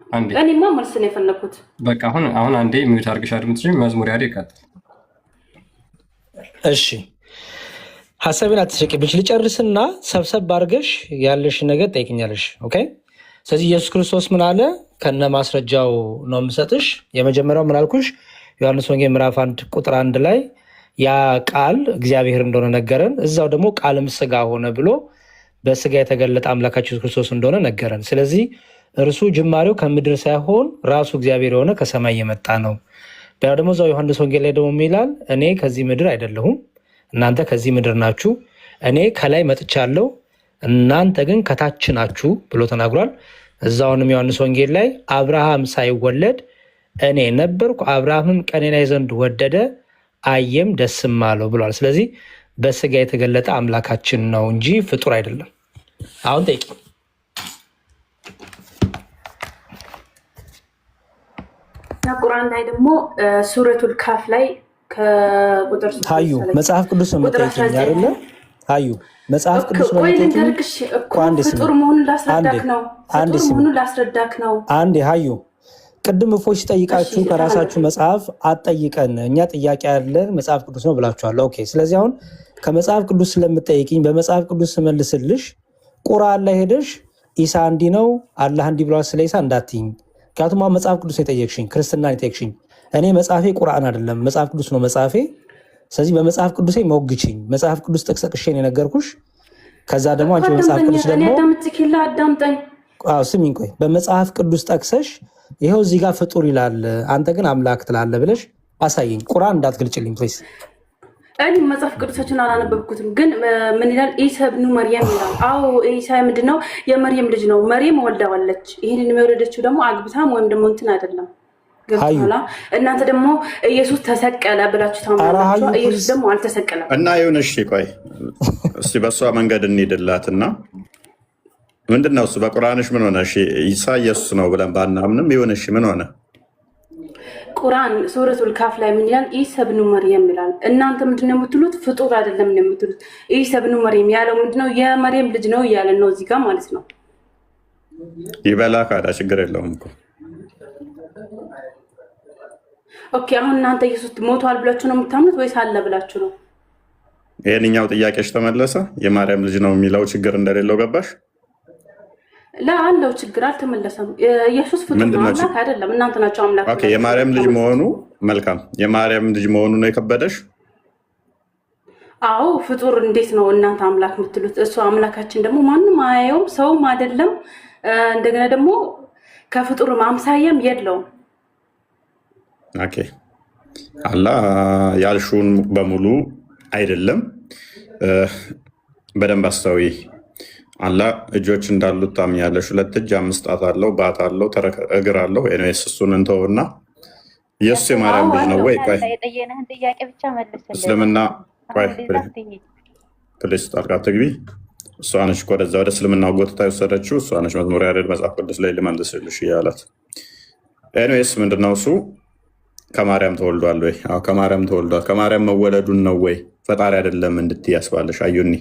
አንዴ እኔማ መልስ ነው የፈለግኩት። በቃ አሁን አንዴ ሚዩት አድርግሽ አድምጥሽ። መዝሙር ያዴ ይቀጥል። እሺ ሀሳቤን አትሸቂብሽ። ልጨርስና ሰብሰብ አድርገሽ ያለሽ ነገር ጠይቅኛለሽ። ኦኬ። ስለዚህ ኢየሱስ ክርስቶስ ምን አለ? ከነ ማስረጃው ነው የምሰጥሽ። የመጀመሪያው ምን አልኩሽ? ዮሐንስ ወንጌል ምዕራፍ 1 ቁጥር 1 ላይ ያ ቃል እግዚአብሔር እንደሆነ ነገረን። እዛው ደግሞ ቃልም ስጋ ሆነ ብሎ በስጋ የተገለጠ አምላካችን ኢየሱስ ክርስቶስ እንደሆነ ነገረን። ስለዚህ እርሱ ጅማሬው ከምድር ሳይሆን ራሱ እግዚአብሔር የሆነ ከሰማይ የመጣ ነው። ደግሞ እዛው ዮሐንስ ወንጌል ላይ ደግሞ ይላል እኔ ከዚህ ምድር አይደለሁም፣ እናንተ ከዚህ ምድር ናችሁ። እኔ ከላይ መጥቻለሁ፣ እናንተ ግን ከታች ናችሁ ብሎ ተናግሯል። እዛውንም ዮሐንስ ወንጌል ላይ አብርሃም ሳይወለድ እኔ ነበርኩ፣ አብርሃምም ቀኔን ያይ ዘንድ ወደደ፣ አየም ደስም አለው ብሏል። ስለዚህ በስጋ የተገለጠ አምላካችን ነው እንጂ ፍጡር አይደለም። አሁን ጠይቂ። ቁርአን ላይ ደግሞ ሱረቱል ካፍ ላይ ከቁጥር ሀዩ መጽሐፍ ቅዱስ ነው የምጠይቀኝ አይደለ? ሀዩ መጽሐፍ ቅዱስ ነው የምጠይቀኝ እኮ። ፍጡር መሆኑን ላስረዳክ ነው። አንዴ ሀዩ ቅድም እፎች ጠይቃችሁ ከራሳችሁ መጽሐፍ አትጠይቀን፣ እኛ ጥያቄ ያለን መጽሐፍ ቅዱስ ነው ብላችኋል። ኦኬ። ስለዚህ አሁን ከመጽሐፍ ቅዱስ ስለምጠይቅኝ በመጽሐፍ ቅዱስ ስመልስልሽ ቁርአን ላይ ሄደሽ ኢሳ እንዲህ ነው አላህ እንዲህ ብሏል ስለ ኢሳ እንዳትይኝ። ምክንያቱም አሁን መጽሐፍ ቅዱስ የጠየቅሽኝ ክርስትናን የጠየቅሽኝ፣ እኔ መጽሐፌ ቁርአን አይደለም መጽሐፍ ቅዱስ ነው መጽሐፌ። ስለዚህ በመጽሐፍ ቅዱሴ መወግችኝ። መጽሐፍ ቅዱስ ጠቅሰቅሽን የነገርኩሽ። ከዛ ደግሞ አንቺ በመጽሐፍ ቅዱስ ደግሞ ስሚኝ፣ ቆይ በመጽሐፍ ቅዱስ ጠቅሰሽ ይኸው እዚህ ጋር ፍጡር ይላል፣ አንተ ግን አምላክ ትላለህ ብለሽ አሳየኝ። ቁርአን እንዳትገልጭልኝ ፕሊዝ። እኔ መጽሐፍ ቅዱሳችን አላነበብኩትም፣ ግን ምን ይላል? ኢሳ ብኑ መርየም ይላል። አዎ ኢሳ ምንድነው? የመርየም ልጅ ነው። መርየም ወልዳዋለች። ይህንን የወለደችው ደግሞ አግብታም ወይም ደግሞ እንትን አይደለም። ገብቶሃል? እናንተ ደግሞ ኢየሱስ ተሰቀለ ብላችሁ ታምናላችሁ። ኢየሱስ ደግሞ አልተሰቀለም። እና ይሁንሽ፣ ቆይ እስቲ በእሷ መንገድ እንሂድላትና ምንድን ነው እሱ? በቁርአንሽ ምን ሆነ? ኢሳ ኢየሱስ ነው ብለን ባናምንም ይሁንሽ፣ ምን ሆነ? ቁርአን ሱረቱል ካፍ ላይ ምን ይላል? ኢሳ ብኑ መርየም ይላል። እናንተ ምንድነው የምትሉት? ፍጡር አይደለም ነው የምትሉት። ኢሳ ብኑ መርየም ያለው ምንድነው? የመርየም ልጅ ነው እያለ ነው እዚህ ጋር ማለት ነው። ይበላ ካዳ ችግር የለውም እኮ። ኦኬ፣ አሁን እናንተ ኢየሱስ ሞቷል ብላችሁ ነው የምታምኑት ወይስ አለ ብላችሁ ነው? ይሄንኛው ጥያቄሽ ተመለሰ። የማርያም ልጅ ነው የሚለው ችግር እንደሌለው ገባሽ? አለው ችግር አልተመለሰም። ኢየሱስ ፍጡር ነው፣ አምላክ አይደለም። እናንተ ናቸው አምላክ። ኦኬ፣ የማርያም ልጅ መሆኑ መልካም። የማርያም ልጅ መሆኑ ነው የከበደሽ? አዎ፣ ፍጡር እንዴት ነው እናንተ አምላክ የምትሉት? እሱ አምላካችን ደግሞ ማንም አያየውም፣ ሰውም አይደለም። እንደገና ደግሞ ከፍጡር አምሳያም የለውም። ኦኬ፣ አላህ ያልሹን በሙሉ አይደለም። በደንብ አስተዊ። አላህ እጆች እንዳሉት ታምኛለሽ። 2 እጅ 5 ጣት አለው፣ ባት አለው፣ እግር አለው። ኤኒዌይስ እሱን እንተውና ኢየሱስ የማርያም ልጅ ነው ወይ? ቆይ እስልምና ፕሊስ ጣልቃ ትግቢ። እሷ ነች ወደዛ ወደ እስልምና ጎትታ የወሰደችው እሷ ነች። መዝሙረ ያሬድ መጽሐፍ ቅዱስ ላይ ልመልስልሽ እያላት። ኤኒዌይስ ምንድነው እሱ? ከማርያም ተወልዷል ወይ? አዎ ከማርያም ተወልዷል። ከማርያም መወለዱን ነው ወይ ፈጣሪ አይደለም እንድትይ ያስባለሽ? አዩኒ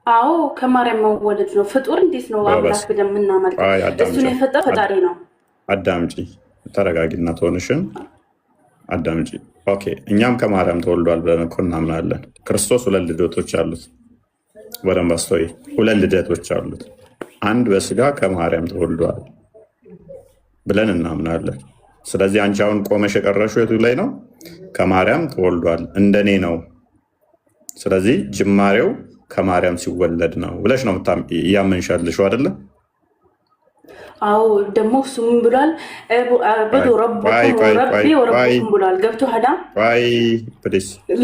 አዎ ከማርያም መወለድ ነው። ፍጡር እንዴት ነው አምላክ ብለን የምናመልከው? እሱን የፈጠረ ፈጣሪ ነው። አዳምጪ፣ ተረጋጊና ትሆንሽን አዳምጪ። ኦኬ፣ እኛም ከማርያም ተወልዷል ብለን እኮ እናምናለን። ክርስቶስ 2 ልደቶች አሉት። በደንብ አስተውይ። 2 ልደቶች አሉት። አንድ በስጋ ከማርያም ተወልዷል ብለን እናምናለን። ስለዚህ አንቺ አሁን ቆመሽ የቀረሽው የቱ ላይ ነው? ከማርያም ተወልዷል እንደኔ ነው። ስለዚህ ጅማሬው ከማርያም ሲወለድ ነው ብለሽ ነው እያመንሻልሽው አይደለ? አዎ ደግሞ እሱ ምን ብሏል? ረቢ ወረብኩም ብሏል። ገብቶ ሄዳ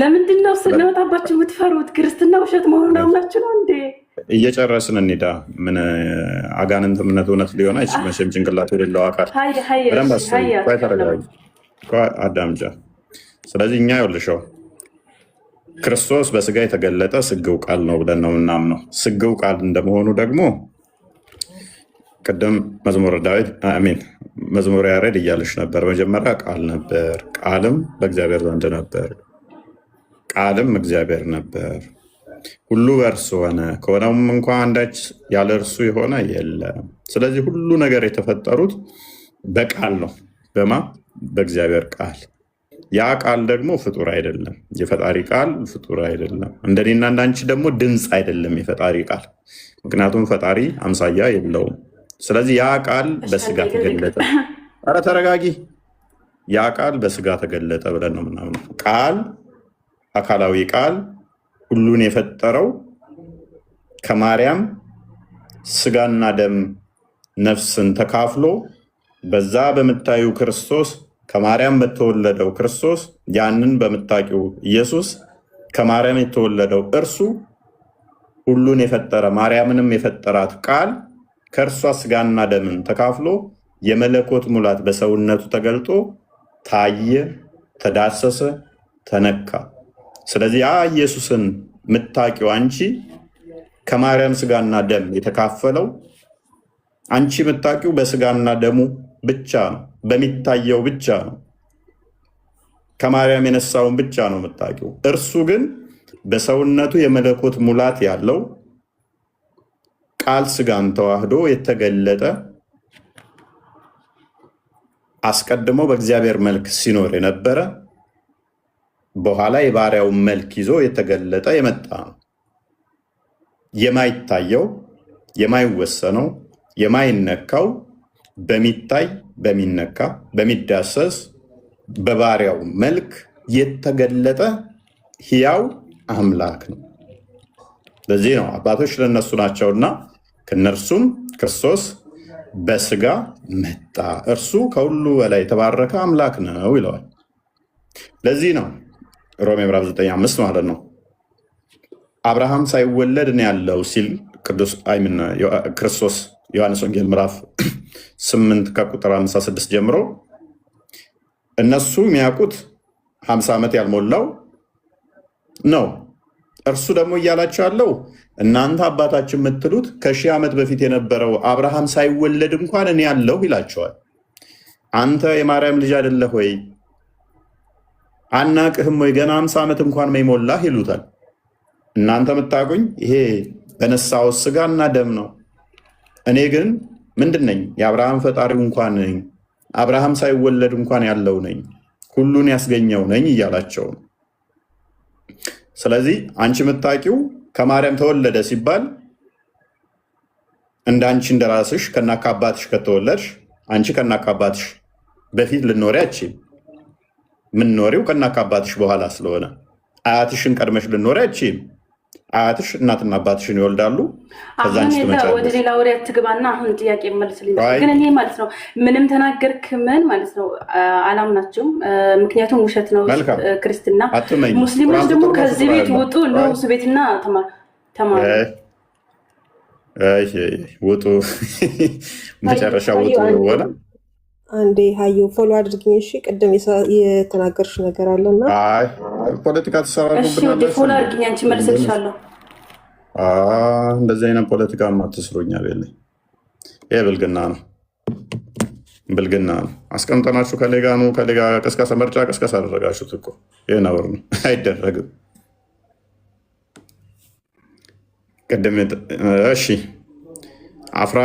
ለምንድን ነው ስለወጣባችሁ የምትፈሩት? ክርስትና ውሸት መሆኑን አምናችሁ ነው እንዴ? እየጨረስን እንሂዳ። ምን አጋንንት እምነት እውነት ሊሆን አይችልም። መቼም ጭንቅላት የሌለው አካል አዳምጫ። ስለዚህ እኛ ይኸውልሽው ክርስቶስ በስጋ የተገለጠ ስግው ቃል ነው ብለን ነው የምናምነው። ስግው ቃል እንደመሆኑ ደግሞ ቅድም መዝሙረ ያሬድ እያለሽ ነበር። መጀመሪያ ቃል ነበር፣ ቃልም በእግዚአብሔር ዘንድ ነበር፣ ቃልም እግዚአብሔር ነበር፣ ሁሉ በእርሱ ሆነ፣ ከሆነውም እንኳ አንዳች ያለ እርሱ የሆነ የለም። ስለዚህ ሁሉ ነገር የተፈጠሩት በቃል ነው። በማ በእግዚአብሔር ቃል። ያ ቃል ደግሞ ፍጡር አይደለም። የፈጣሪ ቃል ፍጡር አይደለም። እንደኔና እንዳንቺ ደግሞ ድምፅ አይደለም የፈጣሪ ቃል፣ ምክንያቱም ፈጣሪ አምሳያ የለውም። ስለዚህ ያ ቃል በስጋ ተገለጠ። ኧረ ተረጋጊ። ያ ቃል በስጋ ተገለጠ ብለን ነው ምናምነው። ቃል አካላዊ ቃል ሁሉን የፈጠረው ከማርያም ስጋና ደም ነፍስን ተካፍሎ በዛ በምታዩ ክርስቶስ ከማርያም በተወለደው ክርስቶስ ያንን በምታውቂው ኢየሱስ ከማርያም የተወለደው እርሱ ሁሉን የፈጠረ ማርያምንም የፈጠራት ቃል ከእርሷ ስጋና ደምን ተካፍሎ የመለኮት ሙላት በሰውነቱ ተገልጦ ታየ፣ ተዳሰሰ፣ ተነካ። ስለዚህ ያ ኢየሱስን የምታውቂው አንቺ ከማርያም ስጋና ደም የተካፈለው አንቺ የምታውቂው በስጋና ደሙ ብቻ ነው፣ በሚታየው ብቻ ነው። ከማርያም የነሳውን ብቻ ነው የምታውቂው። እርሱ ግን በሰውነቱ የመለኮት ሙላት ያለው ቃል ስጋን ተዋህዶ የተገለጠ አስቀድሞ በእግዚአብሔር መልክ ሲኖር የነበረ በኋላ የባሪያውን መልክ ይዞ የተገለጠ የመጣ ነው። የማይታየው፣ የማይወሰነው፣ የማይነካው በሚታይ በሚነካ በሚዳሰስ በባሪያው መልክ የተገለጠ ሕያው አምላክ ነው። ለዚህ ነው አባቶች ለነሱ ናቸውና ከነርሱም ክርስቶስ በስጋ መጣ፣ እርሱ ከሁሉ በላይ የተባረከ አምላክ ነው ይለዋል። ለዚህ ነው ሮሜ ምዕራፍ 9:5 ማለት ነው አብርሃም ሳይወለድ ነው ያለው ሲል ክርስቶስ ዮሐንስ ወንጌል ምዕራፍ 8 ከቁጥር 56 ጀምሮ እነሱ የሚያውቁት 50 ዓመት ያልሞላው ነው። እርሱ ደግሞ እያላቸው ያለው እናንተ አባታችን የምትሉት ከ1000 ዓመት በፊት የነበረው አብርሃም ሳይወለድ እንኳን እኔ ያለሁ ይላቸዋል። አንተ የማርያም ልጅ አይደለህ ወይ? አናቅህም ወይ? ገና 50 ዓመት እንኳን መይሞላህ ይሉታል። እናንተ የምታውቁኝ ይሄ በነሳሁት ስጋና ደም ነው። እኔ ግን ምንድን ነኝ? የአብርሃም ፈጣሪው እንኳን ነኝ። አብርሃም ሳይወለድ እንኳን ያለው ነኝ፣ ሁሉን ያስገኘው ነኝ እያላቸው ነው። ስለዚህ አንቺ የምታውቂው ከማርያም ተወለደ ሲባል እንደ አንቺ እንደራስሽ ከናካባትሽ ከተወለድሽ አንቺ ከናካባትሽ በፊት ልኖሪ አትችይም። ምንኖሪው ከናካባትሽ በኋላ ስለሆነ አያትሽን ቀድመሽ ልኖሪ አትችይም። አያትሽ እናትና አባትሽን ይወልዳሉ። አሁን ወደ ሌላ ወሬ አትግባና አሁን ጥያቄ መልስልኝ። ግን እኔ ማለት ነው ምንም ተናገርክ ምን ማለት ነው አላምናችሁም። ምክንያቱም ውሸት ነው ክርስትና። ሙስሊሞች ደግሞ ከዚህ ቤት ውጡ፣ ንጉስ ቤትና ተማሩ ውጡ፣ መጨረሻ ውጡ ሆነ። አንዴ ሀዩ ፎሎ አድርግኝ እሺ። ቅድም የተናገርሽ ነገር አለና ፖለቲካ ተሰራሩብናል። እሺ ፎሎ አድርግኝ፣ አንቺ መልስልሻለሁ። እንደዚህ አይነት ፖለቲካ ማትስሩኛ ቤለ ይሄ ብልግና ነው፣ ብልግና ነው። አስቀምጠናችሁ ከሌጋ ነው ከሌጋ ቀስቀሳ መርጫ ቀስቀሳ አደረጋችሁት እኮ ይሄ ነውር ነው፣ አይደረግም። ቅድም እሺ አፍራ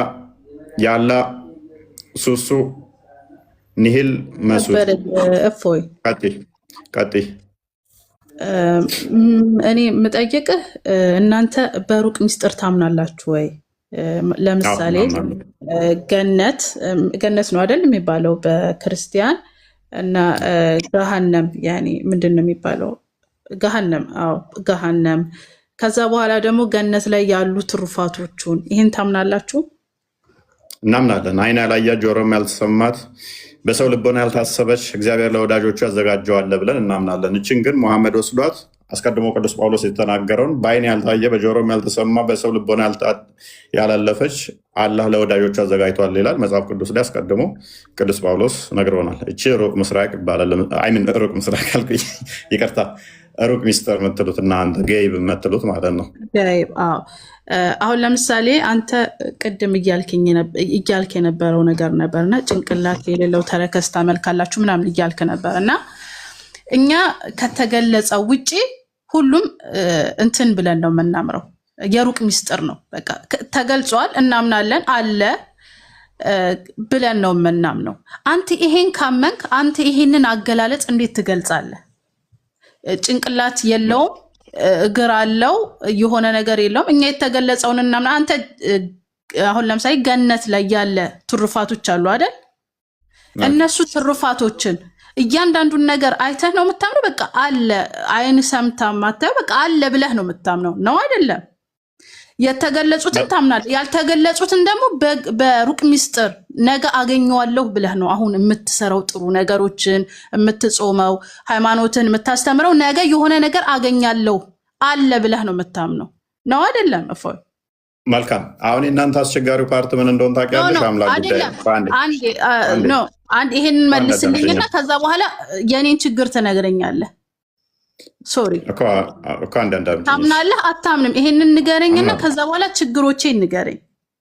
ያላ ሱሱ ኒህል መስሎኝ እፎይ ቀጥይ። እኔ የምጠይቅህ እናንተ በሩቅ ሚስጥር ታምናላችሁ ወይ? ለምሳሌ ገነት ነው አይደል የሚባለው በክርስቲያን እና ገሃነም ያኔ ምንድን ነው የሚባለው? ገሃነም። አዎ ገሃነም። ከዛ በኋላ ደግሞ ገነት ላይ ያሉ ትሩፋቶቹን ይህን ታምናላችሁ? እናምናለን። አይን ያላያት ጆሮም ያልተሰማት በሰው ልቦና ያልታሰበች እግዚአብሔር ለወዳጆቹ ያዘጋጀዋል ብለን እናምናለን። እችን ግን ሙሐመድ ወስዷት አስቀድሞ ቅዱስ ጳውሎስ የተናገረውን በአይን ያልታየ በጆሮም ያልተሰማ በሰው ልቦና ያላለፈች አላህ ለወዳጆቹ አዘጋጅቷል ይላል መጽሐፍ ቅዱስ ላይ አስቀድሞ ቅዱስ ጳውሎስ ነግሮናል። እቺ ሩቅ ምስራቅ ይባላል። ሩቅ ምስራቅ አልኩኝ፣ ይቅርታ፣ ሩቅ ሚስጥር የምትሉት እናንተ ገይብ የምትሉት ማለት ነው። አሁን ለምሳሌ አንተ ቅድም እያልክ የነበረው ነገር ነበርና ጭንቅላት የሌለው ተረከዝ ታመልካላችሁ ምናምን እያልክ ነበር እና እኛ ከተገለጸው ውጪ ሁሉም እንትን ብለን ነው የምናምረው። የሩቅ ሚስጥር ነው፣ በቃ ተገልጿል እናምናለን አለ ብለን ነው የምናምነው። አንተ ይሄን ካመንክ አንተ ይሄንን አገላለጽ እንዴት ትገልጻለህ? ጭንቅላት የለውም እግር አለው የሆነ ነገር የለውም። እኛ የተገለጸውን እናምና። አንተ አሁን ለምሳሌ ገነት ላይ ያለ ትሩፋቶች አሉ አይደል? እነሱ ትሩፋቶችን እያንዳንዱን ነገር አይተህ ነው የምታምነው። በቃ አለ፣ አይን ሰምታ ማታየው በቃ አለ ብለህ ነው የምታምነው ነው አይደለም? የተገለጹትን ታምናለህ፣ ያልተገለጹትን ደግሞ በሩቅ ሚስጥር ነገ አገኘዋለሁ ብለህ ነው አሁን የምትሰራው ጥሩ ነገሮችን የምትጾመው ሃይማኖትን የምታስተምረው ነገ የሆነ ነገር አገኛለሁ አለ ብለህ ነው የምታምነው ነው አይደለም? እፎይ መልካም። አሁን እናንተ አስቸጋሪው ፓርት ምን እንደሆነ ታውቂያለሽ? አምላክ ጉዳይ ይሄንን መልስልኝና ከዛ በኋላ የኔን ችግር ትነግረኛለህ። ሶሪ ታምናለህ አታምንም? ይሄንን ንገረኝና ከዛ በኋላ ችግሮቼ ንገረኝ።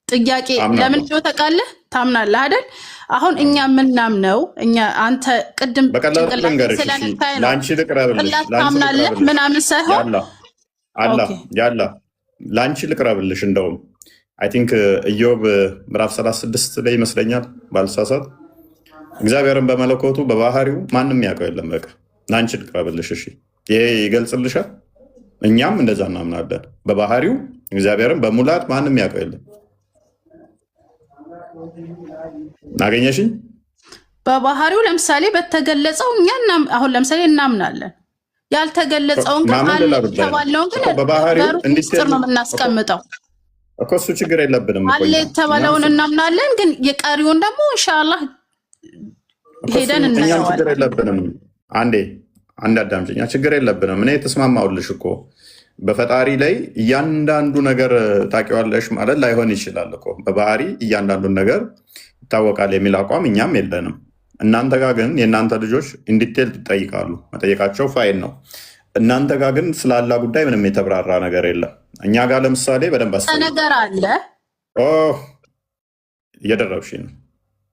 ጥያቄ ለምን ነው ታውቃለህ? ታምናለህ አይደል? አሁን እኛ የምናምነው እኛ አንተ ቅድም ለአንቺ ልቅረብልሽ ታምናለህ ምናምን ሳይሆን ያላ ለአንቺ ልቅረብልሽ። እንደውም አይ ቲንክ ኢዮብ ምዕራፍ 36 ላይ ይመስለኛል ባልሳሳት እግዚአብሔርን በመለኮቱ በባህሪው ማንም ያውቀው የለም። በቃ ለአንቺ ልቅረብልሽ። እሺ ይሄ ይገልጽልሻል። እኛም እንደዛ እናምናለን። በባህሪው እግዚአብሔርን በሙላት ማንም ያውቀው የለም። አገኘሽኝ? በባህሪው ለምሳሌ በተገለጸው እኛ አሁን ለምሳሌ እናምናለን። ያልተገለጸውን ግን አለ የተባለውን ግን በሩቅ ሚስጥር ነው የምናስቀምጠው። እኮ እሱ ችግር የለብንም አለ የተባለውን እናምናለን፣ ግን የቀሪውን ደግሞ ኢንሻአላህ ሄደን እኛም እናየዋለን። ችግር የለብንም። አንድ አዳምጪኝ። ችግር የለብንም። እኔ ተስማማውልሽ እኮ በፈጣሪ ላይ እያንዳንዱ ነገር ታውቂዋለሽ ማለት ላይሆን ይችላል እኮ። በባህሪ እያንዳንዱን ነገር ይታወቃል የሚል አቋም እኛም የለንም። እናንተ ጋር ግን የእናንተ ልጆች ኢንዲቴል ይጠይቃሉ። መጠየቃቸው ፋይን ነው። እናንተ ጋር ግን ስላላ ጉዳይ ምንም የተብራራ ነገር የለም። እኛ ጋር ለምሳሌ በደንብ ነገር አለ። እየደረብሽኝ ነው።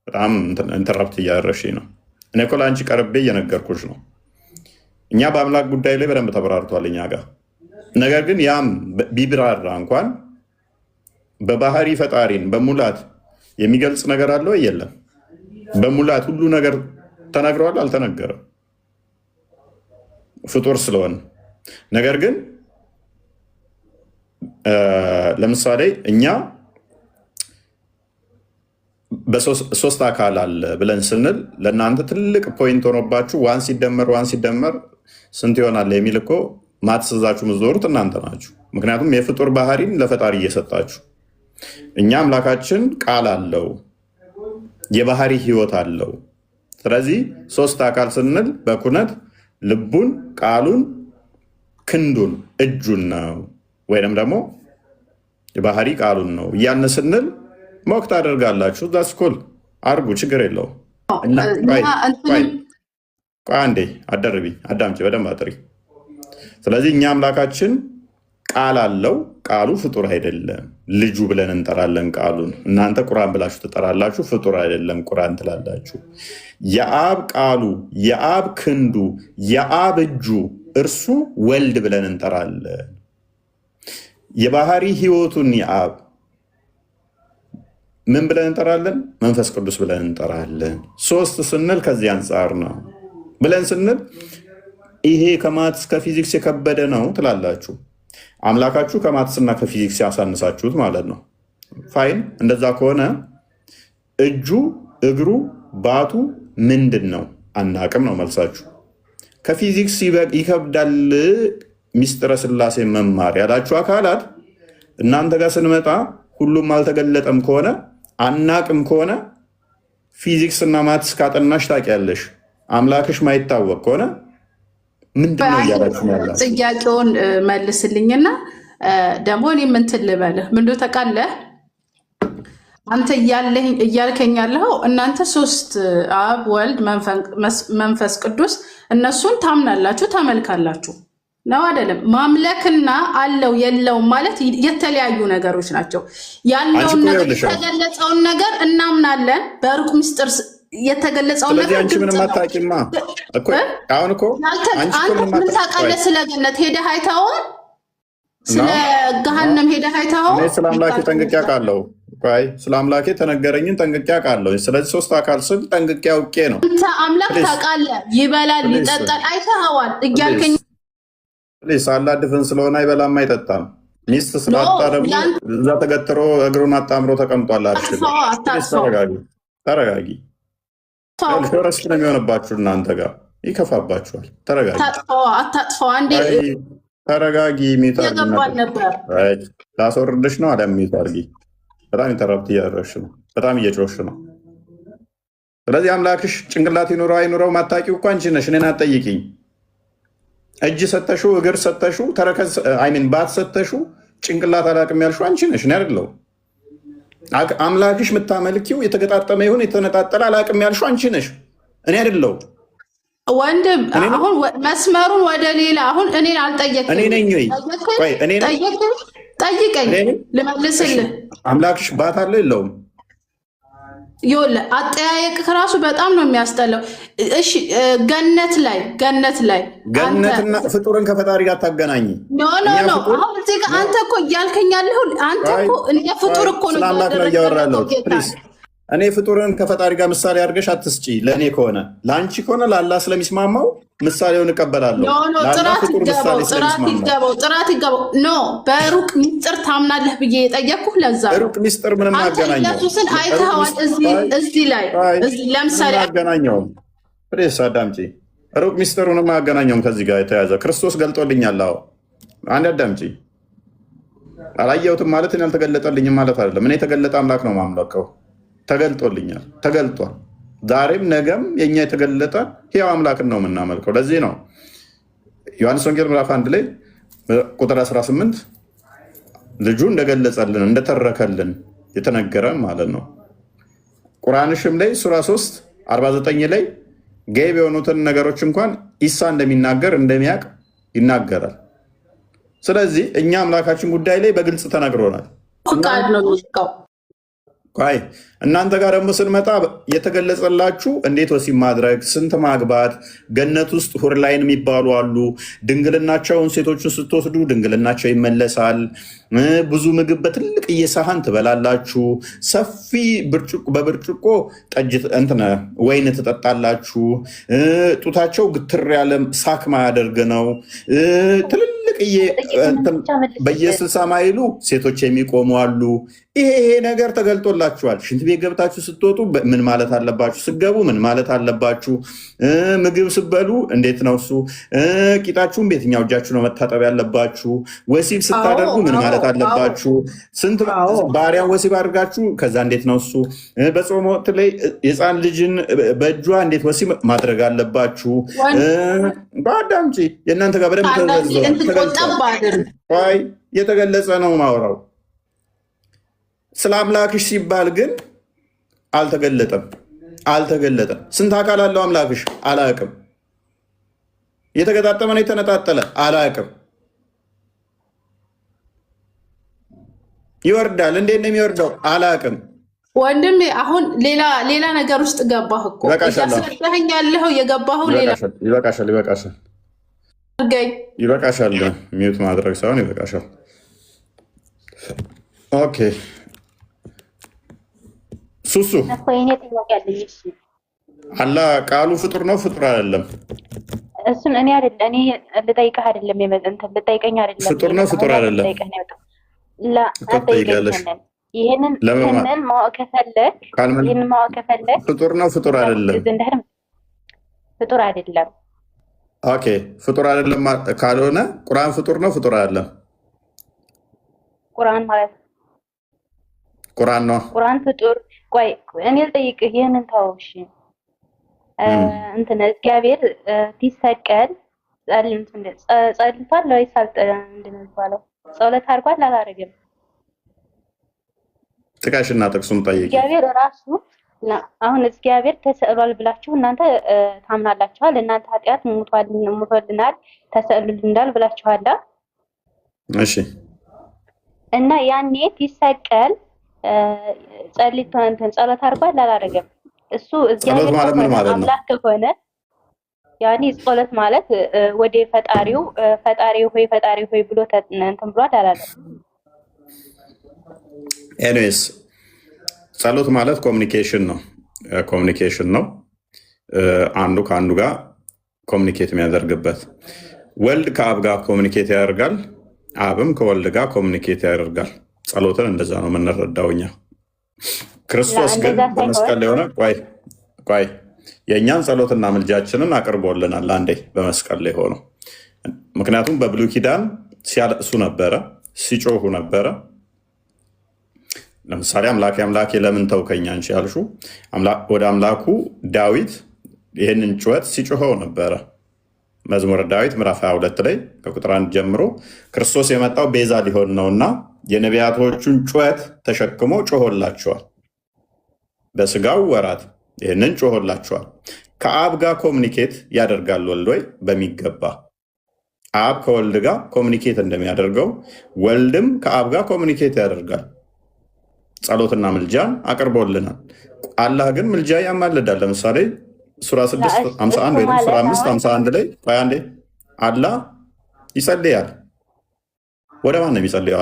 በጣም ኢንተራፕት እያደረግሽኝ ነው። እኔ እኮ ለአንቺ ቀርቤ እየነገርኩሽ ነው። እኛ በአምላክ ጉዳይ ላይ በደንብ ተብራርቷል እኛ ጋር። ነገር ግን ያም ቢብራራ እንኳን በባህሪ ፈጣሪን በሙላት የሚገልጽ ነገር አለው የለም? በሙላት ሁሉ ነገር ተናግረዋል? አልተነገረም፣ ፍጡር ስለሆነ። ነገር ግን ለምሳሌ እኛ በሶስት አካል አለ ብለን ስንል ለእናንተ ትልቅ ፖይንት ሆኖባችሁ ዋን ሲደመር ስንት ይሆናል የሚል እኮ ማትስዛችሁ ምዞሩት እናንተ ናችሁ። ምክንያቱም የፍጡር ባህሪን ለፈጣሪ እየሰጣችሁ፣ እኛ አምላካችን ቃል አለው፣ የባህሪ ህይወት አለው። ስለዚህ ሶስት አካል ስንል በኩነት ልቡን፣ ቃሉን፣ ክንዱን፣ እጁን ነው ወይንም ደግሞ የባህሪ ቃሉን ነው እያልን ስንል ሞክ ታደርጋላችሁ። ዳስኮል አርጉ፣ ችግር የለው። አንዴ አደርብኝ፣ አዳምጪ፣ በደንብ አጥሪ። ስለዚህ እኛ አምላካችን ቃል አለው፣ ቃሉ ፍጡር አይደለም። ልጁ ብለን እንጠራለን ቃሉን። እናንተ ቁርአን ብላችሁ ትጠራላችሁ፣ ፍጡር አይደለም ቁርአን ትላላችሁ። የአብ ቃሉ፣ የአብ ክንዱ፣ የአብ እጁ እርሱ ወልድ ብለን እንጠራለን። የባህሪ ህይወቱን የአብ ምን ብለን እንጠራለን? መንፈስ ቅዱስ ብለን እንጠራለን። ሶስት ስንል ከዚህ አንጻር ነው ብለን ስንል ይሄ ከማትስ ከፊዚክስ የከበደ ነው ትላላችሁ። አምላካችሁ ከማትስና ከፊዚክስ ያሳንሳችሁት ማለት ነው። ፋይን፣ እንደዛ ከሆነ እጁ፣ እግሩ፣ ባቱ ምንድን ነው? አናቅም ነው መልሳችሁ። ከፊዚክስ ይከብዳል ሚስጥረ ስላሴ መማር ያላችሁ አካላት እናንተ ጋር ስንመጣ ሁሉም አልተገለጠም ከሆነ አናቅም ከሆነ ፊዚክስ እና ማትስ ካጠናሽ ታውቂያለሽ። አምላክሽ ማይታወቅ ከሆነ ምንድነው እያላችሁ ያላችሁ? ጥያቄውን መልስልኝና ደግሞ እኔ ምን ልበልህ? ምንድነው ተቃለህ አንተ እያልከኝ ያለው እናንተ ሶስት አብ፣ ወልድ፣ መንፈስ ቅዱስ እነሱን ታምናላችሁ፣ ታመልካላችሁ ነው አይደለም? ማምለክና አለው የለውም ማለት የተለያዩ ነገሮች ናቸው። ያለውን ነገር የተገለጸውን ነገር እናምናለን፣ በሩቅ ምስጢር የተገለጸውን ነገር። አንቺ ምንም አታውቂማ እኮ። አሁን እኮ ምን ታውቃለህ? ስለ ገነት ሄደህ አይተኸው? ስለ ገሃነም ሄደህ አይተኸው? ስለ አምላኬ ጠንቅቄ አውቃለሁ። ስለ አምላኬ ተነገረኝን ጠንቅቄ አውቃለሁ። ስለዚህ ሶስት አካል ስል ጠንቅቄ አውቄ ነው። አንተ አምላክ ታውቃለህ፣ ይበላል፣ ይጠጣል፣ አይተኸዋል እያልከኝ ሳላድፍን ስለሆነ አይበላም አይጠጣም። ሚስት ስላጣ ደግሞ እዛ ተገትሮ እግሩን አጣምሮ ተቀምጧል። ተረጋጊ። ረስት ነው የሚሆንባችሁ እናንተ ጋር ይከፋባችኋል። ተረጋጊ፣ አታጥፈው። አንዴ ተረጋጊ። ላስወርድሽ ነው አለ ሚቱ አድርጊ። በጣም ኢንተራፕት እያደረግሽ ነው። በጣም እየጮሽ ነው። ስለዚህ አምላክሽ ጭንቅላት ይኑረው አይኑረው ማታቂው እኮ አንቺ ነሽ። እኔን አትጠይቂኝ። እጅ ሰተሹ፣ እግር ሰተሹ፣ ተረከዝ አይሚን ባት ሰተሹ፣ ጭንቅላት አላቅም ያልሽው አንቺ ነሽ፣ እኔ አይደለሁም። አምላክሽ የምታመልኪው የተገጣጠመ ይሁን የተነጣጠለ አላቅም ያልሽው አንቺ ነሽ፣ እኔ አይደለሁም። ወንድም አሁን መስመሩን ወደ ሌላ አሁን እኔን አልጠየቅም። እኔ ነኝ ወይ? ጠይቀኝ ልመልስልህ። አምላክሽ ባት አለ የለውም? ይኸውልህ አጠያየቅህ ራሱ በጣም ነው የሚያስጠላው። እሺ ገነትና ፍጡርን ከፈጣሪ ጋር ታገናኝ። ኖ አሁን እዚህ ጋር አንተ እኮ እያልከኝ ያለኸው አንተ እኮ እንደ ፍጡር እኮ ነው እያወራለሁ። እኔ ፍጡርን ከፈጣሪ ጋር ምሳሌ አድርገሽ አትስጪ። ለእኔ ከሆነ ለአንቺ ከሆነ ለአላህ ስለሚስማማው ምሳሌውን እቀበላለሁ። ጥራት ይገባው። ኖ በሩቅ ሚስጥር ታምናለህ ብዬ የጠየቅኩህ ለዛ ነው። ሩቅ ሚስጥር ምንም አገናኘው? ኢየሱስን አይተኸዋል? እዚህ ላይ ለምሳሌ አገናኘውም። ፕሬስ አዳምጪ። ሩቅ ሚስጥር ምንም አያገናኘውም ከዚህ ጋር የተያዘ ክርስቶስ ገልጦልኛል። አንድ አዳምጪ። አላየሁትም ማለት ያልተገለጠልኝም ማለት አይደለም። እኔ የተገለጠ አምላክ ነው ማምለከው። ተገልጦልኛል፣ ተገልጧል። ዛሬም ነገም የኛ የተገለጠ ሕያው አምላክን ነው የምናመልከው። ለዚህ ነው ዮሐንስ ወንጌል ምዕራፍ 1 ላይ ቁጥር 18 ልጁ እንደገለጸልን እንደተረከልን የተነገረ ማለት ነው። ቁርአንሽም ላይ ሱራ 3 49 ላይ ገይብ የሆኑትን ነገሮች እንኳን ኢሳ እንደሚናገር እንደሚያውቅ ይናገራል። ስለዚህ እኛ አምላካችን ጉዳይ ላይ በግልጽ ተነግሮናል። ፍቃድ ነው የሚቀው ይ እናንተ ጋር ደግሞ ስንመጣ የተገለጸላችሁ እንዴት ወሲብ ማድረግ፣ ስንት ማግባት፣ ገነት ውስጥ ሁር ላይን የሚባሉ አሉ። ድንግልናቸውን ሴቶችን ስትወስዱ ድንግልናቸው ይመለሳል። ብዙ ምግብ በትልቅ እየሳህን ትበላላችሁ። ሰፊ በብርጭቆ ጠጅ ወይን ትጠጣላችሁ። ጡታቸው ግትር ያለ ሳክ ማያደርግ ነው። ትልልቅ በየ60 ማይሉ ሴቶች የሚቆሙ አሉ። ይሄ ነገር ተገልጦላችኋል። ሽንት ቤት ገብታችሁ ስትወጡ ምን ማለት አለባችሁ? ስገቡ ምን ማለት አለባችሁ? ምግብ ስበሉ እንዴት ነው እሱ? ቂጣችሁን በየትኛው እጃችሁ ነው መታጠብ ያለባችሁ? ወሲብ ስታደርጉ ምን ማለት አለባችሁ? ስንት ባሪያን ወሲብ አድርጋችሁ ከዛ እንዴት ነው እሱ? በጾም ወቅት ላይ የፃን ልጅን በእጇ እንዴት ወሲብ ማድረግ አለባችሁ? በአዳምጪ የእናንተ ጋር በደንብ የተገለጸ ነው ማውራው። ስለ አምላክሽ ሲባል ግን አልተገለጠም። ስንት አካል አለው አምላክሽ? አላቅም። የተገጣጠመ ነው የተነጣጠለ? አላቅም። ይወርዳል። እንዴት ነው የሚወርደው? አላቅም። ወንድሜ አሁን ሌላ ነገር ውስጥ ገባህ እኮ እያስረዳኸኝ ያለኸው የገባኸው ሌላ። ይበቃሻል። ሚዩት ማድረግ ሳይሆን ይበቃሻል። ኦኬ ሱሱ አላህ ቃሉ ፍጡር ነው ፍጡር አይደለም? እሱን እኔ ልጠይቅህ አይደለም ልጠይቀኝ አይደለም። ፍጡር ነው ፍጡር አይደለም? ይህንን ማወቅ ከፈለግ ፍጡር ነው ፍጡር አይደለም? ፍጡር አይደለም። ኦኬ ፍጡር አይደለም ካልሆነ ቁርአን ፍጡር ነው ፍጡር አይደለም? ቁርአን ማለት ቁርአን ነው። ቁርአን ፍጡር ቆይ እኔ ልጠይቅህ፣ ይህንን ተው እሺ። እግዚአብሔር ሲሰቀል ጸልቷል ወይስ እንደሚባለው ጸሎት አድርጓል አላደረገም? ጥቀሽና ጥቅሱን ጠይቂ። እግዚአብሔር ራሱ አሁን እግዚአብሔር ተሰቅሏል ብላችሁ እናንተ ታምናላችኋል። እናንተ ኃጢአት ሞቶልናል ተሰቅሎልናል ብላችኋል። እሺ እና ያኔ ሲሰቀል ጸሎት አድርጓል አላደረገም? እሱ እግዚአብሔር አምላክ ከሆነ ያኔ ጸሎት ማለት ወደ ፈጣሪው ሆይ ብሎ ብሏል አላለም? ኤኒዌይስ ጸሎት ማለት ኮሚኒኬሽን ነው። አንዱ ከአንዱ ጋር ኮሚኒኬት የሚያደርግበት። ወልድ ከአብ ጋር ኮሚኒኬት ያደርጋል፣ አብም ከወልድ ጋር ኮሚኒኬት ያደርጋል። ጸሎትን እንደዛ ነው የምንረዳው እኛ። ክርስቶስ ግን በመስቀል ላይ ሆነ ቆይ የእኛን ጸሎትና ምልጃችንን አቅርቦልናል አንዴ በመስቀል ላይ ሆኖ። ምክንያቱም በብሉይ ኪዳን ሲያለቅሱ ነበረ፣ ሲጮሁ ነበረ። ለምሳሌ አምላኬ ለምን ተውከኝ አንቺ ያልሹ ወደ አምላኩ ዳዊት ይህንን ጩኸት ሲጮኸው ነበረ። መዝሙረ ዳዊት ምዕራፍ 22 ላይ ከቁጥር 1 ጀምሮ ክርስቶስ የመጣው ቤዛ ሊሆን ነውና የነቢያቶቹን ጩኸት ተሸክሞ ጮሆላቸዋል። በስጋው ወራት ይህንን ጮሆላቸዋል። ከአብ ጋር ኮሚኒኬት ያደርጋል ወልድ ወይ? በሚገባ አብ ከወልድ ጋር ኮሚኒኬት እንደሚያደርገው ወልድም ከአብ ጋር ኮሚኒኬት ያደርጋል። ጸሎትና ምልጃን አቅርቦልናል። አላህ ግን ምልጃ ያማልዳል። ለምሳሌ ሱራ 651 ወይ ሱራ 551 ላይ አንዴ አላህ ይጸልያል። ወደ ማን ነው የሚጸልየው?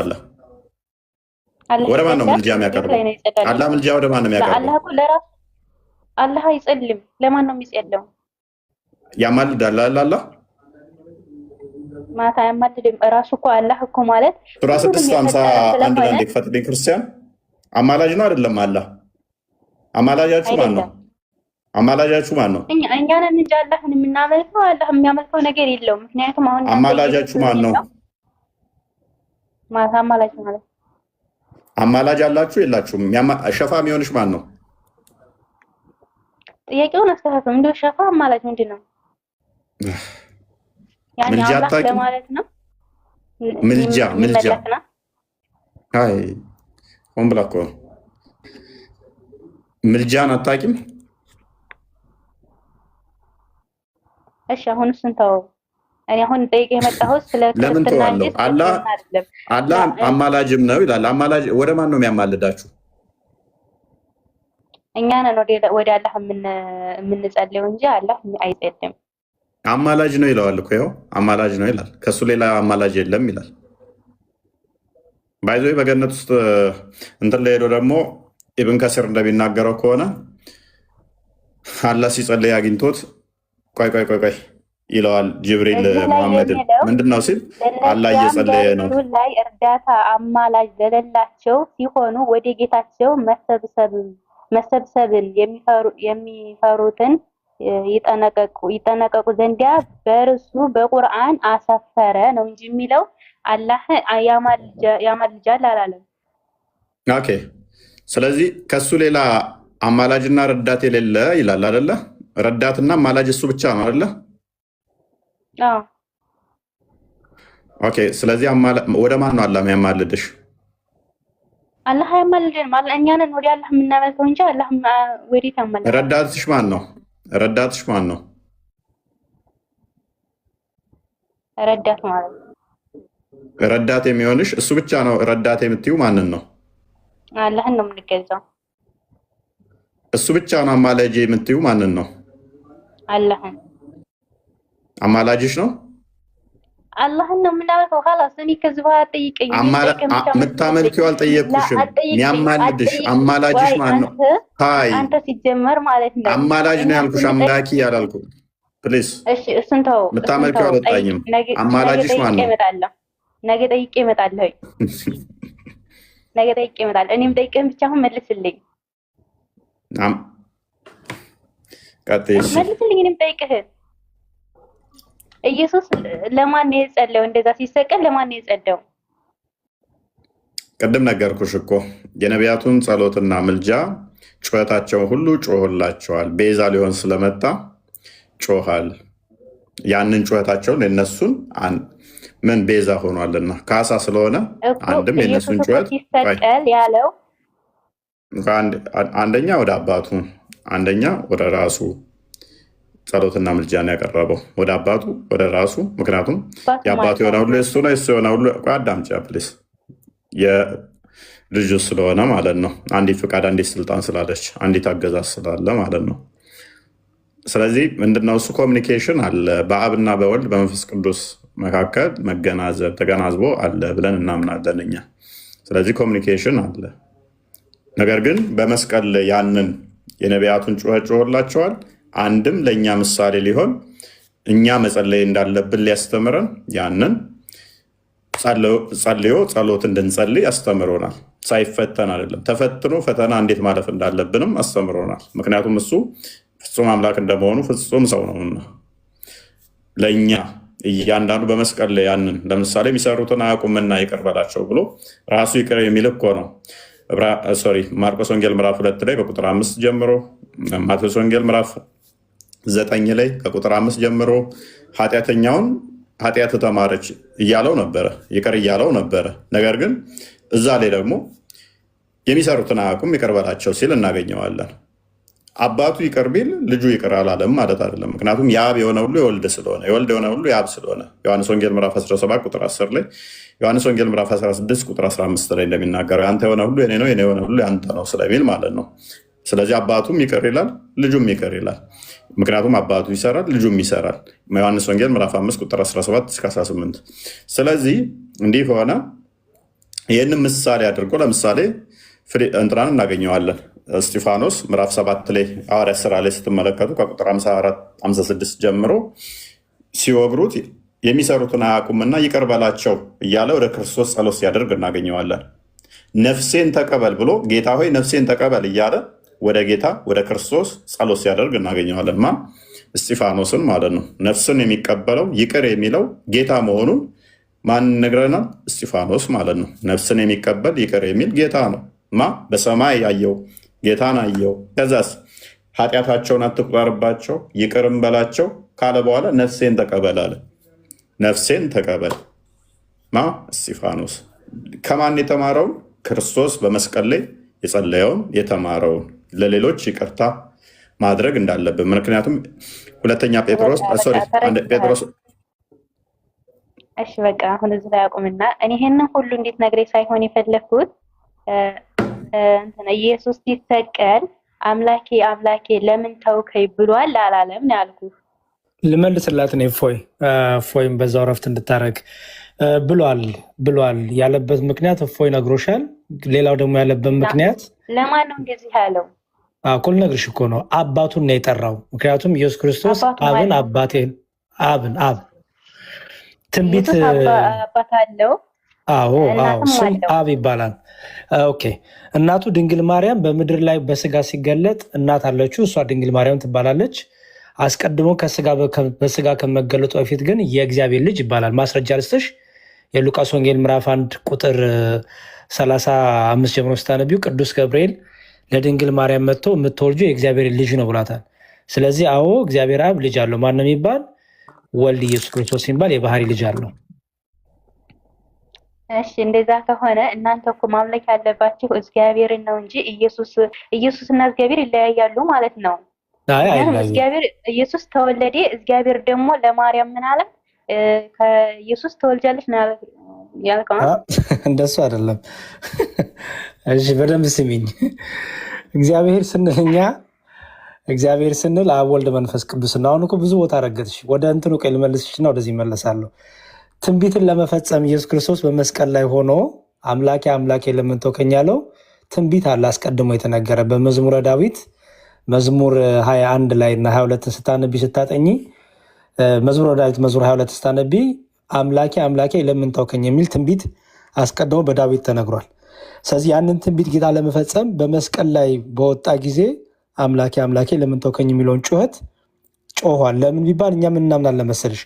ወደ ማን ነው ምልጃ የሚያቀርበው? አላህ ምልጃ ወደ ማን ነው የሚያቀርበው? አላህ አይጸልም። ለማን ነው የሚጸልየው? ያማልዳል። አላህ ማታ ያማልድም። እራሱ እኮ አላህ እኮ ማለት ሱራ 651 ላይ እንደከፈተልኝ ክርስቲያን አማላጅ ነው አይደለም? አላህ አማላጃችሁ ማን ነው? አማላጃችሁ ማን ነው? እኛ ነን እንጂ አላህን የምናመልከው። አላህ የሚያመልከው ነገር የለውም። ምክንያቱም አሁን አማላጃችሁ ማን ነው? አማላጅ ማለት አማላጅ አላችሁ የላችሁም? ሸፋ የሚሆንሽ ማን ነው? ጥያቄውን አስተካክል። እንደው ሸፋ አማላጅ ምንድን ነው? ያኔ አላህ ለማለት ነው። ምልጃ አይ ሆን ብላ እኮ ምልጃን አታውቂም? እሺ አሁን እሱን ተው። እኔ አሁን ጠይቄ የመጣሁት ስለ ለምን ተዋለሁ? አላህ አማላጅም ነው ይላል። አማላጅ ወደ ማን ነው የሚያማልዳችሁ? እኛ ነን ወደ አላህ የምንጸልየው እንጂ አላህ አይጸልም። አማላጅ ነው ይለዋል እኮ ይኸው አማላጅ ነው ይላል። ከሱ ሌላ አማላጅ የለም ይላል። ባይዞ በገነት ውስጥ እንትን ላይ ሄዶ ደግሞ ኢብን ከሲር እንደሚናገረው ከሆነ አላህ ሲጸልይ አግኝቶት ቆይ ይለዋል ጅብሪል መሐመድን ምንድነው ሲል አላህ እየጸለየ ነው ላይ እርዳታ አማላጅ ለሌላቸው ሲሆኑ ወደ ጌታቸው መሰብሰብን የሚፈሩትን ይጠነቀቁ ዘንዳ በእርሱ በቁርአን አሰፈረ ነው እንጂ የሚለው አላህ ያማልጃል አላለም። ኦኬ ስለዚህ ከሱ ሌላ አማላጅና ረዳት የሌለ ይላል አይደለ? ረዳትና አማላጅ እሱ ብቻ ነው አይደለ? አዎ። ኦኬ ስለዚህ ወደ ማን ነው አላህ የሚያማልድሽ? አላህ ያማልደን ማለት እኛ ነን ወደ አላህ የምናመልከው እንጂ አላህ ወዴት ያማልዳል? ረዳትሽ ማን ነው? ረዳት ማለት ረዳት የሚሆንሽ እሱ ብቻ ነው። ረዳት የምትዩ ማንን ነው? አላህን ነው የምንገዛው። እሱ ብቻ ነው። አማላጅ የምትዩ ማንን ነው? አላህን። አማላጅሽ ነው? አላህን ነው የምናመልከው። خلاص እኔ ከዚህ በኋላ ጠይቀኝ። የምታመልኪው አልጠየቅኩሽም። የሚያማልድሽ አማላጅሽ ማን ነው? አንተ ሲጀመር ማለት ነው አማላጅ ነው ያልኩሽ፣ አምላኪ ያላልኩ። ፕሊዝ እሺ፣ እሱን ተው። የምታመልኪው አልወጣኝም። አማላጅሽ ማን ነው? ነገ ጠይቄ እመጣለሁ። እኔም ጠይቄን ብቻ አሁን መልስልኝ። መልስልኝ። እኔም ጠይቅህ ኢየሱስ ለማን ነው የጸለየው? እንደዛ ሲሰቀል ለማን ነው የጸለየው? ቅድም ነገርኩሽ እኮ የነቢያቱን ጸሎትና ምልጃ ጩኸታቸውን ሁሉ ጮሆላቸዋል። ቤዛ ሊሆን ስለመጣ ጮሃል። ያንን ጩኸታቸውን የነሱን ምን ቤዛ ሆኗልና ካሳ ስለሆነ አንድም የነሱን ጩኸት ሲሰቀል ያለው አንደኛ ወደ አባቱ፣ አንደኛ ወደ ራሱ ጸሎትና ምልጃን ያቀረበው ወደ አባቱ ወደ ራሱ። ምክንያቱም የአባቱ የሆነ ሁሉ የሱ ነው፣ የሱ የሆነ ሁሉ አዳምጪ ፕሊስ፣ የልጁ ስለሆነ ማለት ነው። አንዲት ፍቃድ፣ አንዲት ስልጣን ስላለች፣ አንዲት አገዛዝ ስላለ ማለት ነው። ስለዚህ ምንድነው እሱ ኮሚኒኬሽን አለ በአብና በወልድ በመንፈስ ቅዱስ መካከል መገናዘብ ተገናዝቦ አለ ብለን እናምናለን እኛ። ስለዚህ ኮሚኒኬሽን አለ። ነገር ግን በመስቀል ያንን የነቢያቱን ጩኸት ጮሆላቸዋል። አንድም ለእኛ ምሳሌ ሊሆን እኛ መጸለይ እንዳለብን ሊያስተምረን ያንን ጸልዮ ጸሎት እንድንጸልይ አስተምሮናል። ሳይፈተን አይደለም፣ ተፈትኖ ፈተና እንዴት ማለፍ እንዳለብንም አስተምሮናል። ምክንያቱም እሱ ፍጹም አምላክ እንደመሆኑ ፍጹም ሰው ነውና ለእኛ እያንዳንዱ በመስቀል ላይ ያንን ለምሳሌ የሚሰሩትን አያውቁምና ይቅር በላቸው ብሎ ራሱ ይቅር የሚል እኮ ነው። ማርቆስ ወንጌል ምዕራፍ 2 ላይ ከቁጥር 5 ጀምሮ፣ ማቴዎስ ወንጌል ምዕራፍ 9 ላይ ከቁጥር 5 ጀምሮ ኃጢአተኛውን ኃጢአት ተማረች እያለው ነበረ፣ ይቅር እያለው ነበረ። ነገር ግን እዛ ላይ ደግሞ የሚሰሩትን አያውቁም ይቅር በላቸው ሲል እናገኘዋለን። አባቱ ይቅር ቢል ልጁ ይቅር አላለም ማለት አይደለም። ምክንያቱም የአብ የሆነ ሁሉ የወልድ ስለሆነ፣ የወልድ የሆነ ሁሉ የአብ ስለሆነ ዮሐንስ ወንጌል ምዕራፍ 17 ቁጥር 10 ላይ፣ ዮሐንስ ወንጌል ምዕራፍ 16 ቁጥር 15 ላይ እንደሚናገረው ያንተ የሆነ ሁሉ የኔ ነው፣ የኔ የሆነ ሁሉ ያንተ ነው ስለሚል ማለት ነው። ስለዚህ አባቱም ይቅር ይላል፣ ልጁም ይቅር ይላል። ምክንያቱም አባቱ ይሰራል፣ ልጁም ይሰራል። ዮሐንስ ወንጌል ምዕራፍ 5 ቁጥር 17 እስከ 18። ስለዚህ እንዲህ ሆነ። ይህንን ምሳሌ አድርጎ ለምሳሌ እንትናን እናገኘዋለን። እስጢፋኖስ ምዕራፍ 7 ላይ ሐዋርያት ሥራ ላይ ስትመለከቱ ከቁጥር 56 ጀምሮ ሲወግሩት የሚሰሩትን አያውቁምና ይቅር በላቸው እያለ ወደ ክርስቶስ ጸሎት ሲያደርግ እናገኘዋለን። ነፍሴን ተቀበል ብሎ ጌታ ሆይ ነፍሴን ተቀበል እያለ ወደ ጌታ ወደ ክርስቶስ ጸሎት ሲያደርግ እናገኘዋለን። ማ እስጢፋኖስን ማለት ነው። ነፍስን የሚቀበለው ይቅር የሚለው ጌታ መሆኑን ማን ነግረናል? እስጢፋኖስ ማለት ነው። ነፍስን የሚቀበል ይቅር የሚል ጌታ ነው። በሰማይ ያየው ጌታን አየው። ከዛስ ኃጢአታቸውን አትቁጠርባቸው ይቅርም በላቸው ካለ በኋላ ነፍሴን ተቀበል አለ። ነፍሴን ተቀበል እስጢፋኖስ ከማን የተማረውን? ክርስቶስ በመስቀል ላይ የጸለየውን የተማረውን ለሌሎች ይቅርታ ማድረግ እንዳለብን። ምክንያቱም ሁለተኛ ጴጥሮስ እሺ በቃ አሁን እዚህ ላይ አቁምና እኔ ይሄንን ሁሉ እንዴት ነግሬ ሳይሆን የፈለኩት ኢየሱስ ሲሰቀል አምላኬ አምላኬ ለምን ተውከኝ ብሏል አላለም ነው ያልኩት። ልመልስላት ነው እፎይም በዛው ረፍት እንድታረግ ብሏል ያለበት ምክንያት እፎይ ነግሮሻል። ሌላው ደግሞ ያለበት ምክንያት ለማን ነው እንደዚህ ያለው? እኮ ልነግርሽ እኮ ነው። አባቱን ነው የጠራው። ምክንያቱም ኢየሱስ ክርስቶስ አብን አባቴን አብ ትንቢት አባት አለው። አዎ እሱም አብ ይባላል። ኦኬ እናቱ ድንግል ማርያም በምድር ላይ በስጋ ሲገለጥ እናት አለችው። እሷ ድንግል ማርያም ትባላለች። አስቀድሞ በስጋ ከመገለጡ በፊት ግን የእግዚአብሔር ልጅ ይባላል። ማስረጃ ልስጥሽ። የሉቃስ ወንጌል ምዕራፍ 1 ቁጥር 35 ጀምሮ ስታነቢው ቅዱስ ገብርኤል ለድንግል ማርያም መጥቶ የምትወልጁ የእግዚአብሔር ልጅ ነው ብሏታል። ስለዚህ አዎ እግዚአብሔር አብ ልጅ አለው። ማን ነው የሚባል? ወልድ ኢየሱስ ክርስቶስ የሚባል የባህሪ ልጅ አለው። እሺ እንደዛ ከሆነ እናንተ እኮ ማምለክ ያለባችሁ እግዚአብሔርን ነው እንጂ ኢየሱስና እግዚአብሔር ይለያያሉ ማለት ነው። እግዚአብሔር ኢየሱስ ተወለደ። እግዚአብሔር ደግሞ ለማርያም ምን አለ? ከኢየሱስ ተወልጃለሽ ነው ያልከው። እንደሱ አይደለም። እሺ በደንብ ስሚኝ። እግዚአብሔር ስንል አብ ወልድ መንፈስ ቅዱስ ነው። አሁን እኮ ብዙ ቦታ ረገጥሽ። ወደ እንትኑ ቀይ ልመልስሽና ወደዚህ እመለሳለሁ። ትንቢትን ለመፈጸም ኢየሱስ ክርስቶስ በመስቀል ላይ ሆኖ አምላኬ አምላኬ ለምን ተውከኝ ያለው ትንቢት አለ አስቀድሞ የተነገረ በመዝሙረ ዳዊት መዝሙር 21 ላይ እና 22 ስታነቢ ስታጠኚ መዝሙረ ዳዊት መዝሙር 22 ስታነቢ አምላኬ አምላኬ ለምን ተውከኝ የሚል ትንቢት አስቀድሞ በዳዊት ተነግሯል። ስለዚህ ያንን ትንቢት ጌታ ለመፈጸም በመስቀል ላይ በወጣ ጊዜ አምላኬ አምላኬ ለምን ተውከኝ የሚለውን ጩኸት ጮኋል። ለምን ቢባል እኛ ምን እናምናለን መሰልሽ?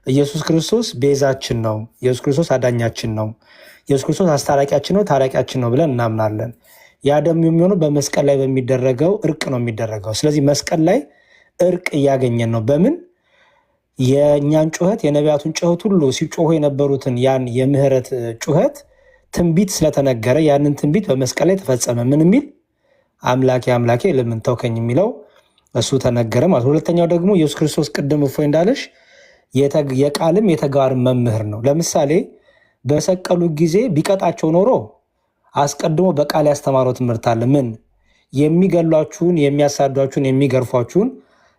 ኢየሱስ ክርስቶስ ቤዛችን ነው። ኢየሱስ ክርስቶስ አዳኛችን ነው። ኢየሱስ ክርስቶስ አስታራቂያችን ነው፣ ታራቂያችን ነው ብለን እናምናለን። ያ ደግሞ የሚሆነው በመስቀል ላይ በሚደረገው እርቅ ነው የሚደረገው። ስለዚህ መስቀል ላይ እርቅ እያገኘን ነው። በምን? የእኛን ጩኸት የነቢያቱን ጩኸት ሁሉ ሲጮሁ የነበሩትን ያን የምህረት ጩኸት ትንቢት ስለተነገረ ያንን ትንቢት በመስቀል ላይ ተፈጸመ። ምን የሚል? አምላኬ አምላኬ ለምን ተውከኝ የሚለው እሱ ተነገረ ማለት። ሁለተኛው ደግሞ ኢየሱስ ክርስቶስ ቅድም እፎይ እንዳለሽ የቃልም የተግባርም መምህር ነው። ለምሳሌ በሰቀሉ ጊዜ ቢቀጣቸው ኖሮ አስቀድሞ በቃል ያስተማረው ትምህርት አለ። ምን? የሚገሏችሁን፣ የሚያሳዷችሁን፣ የሚገርፏችሁን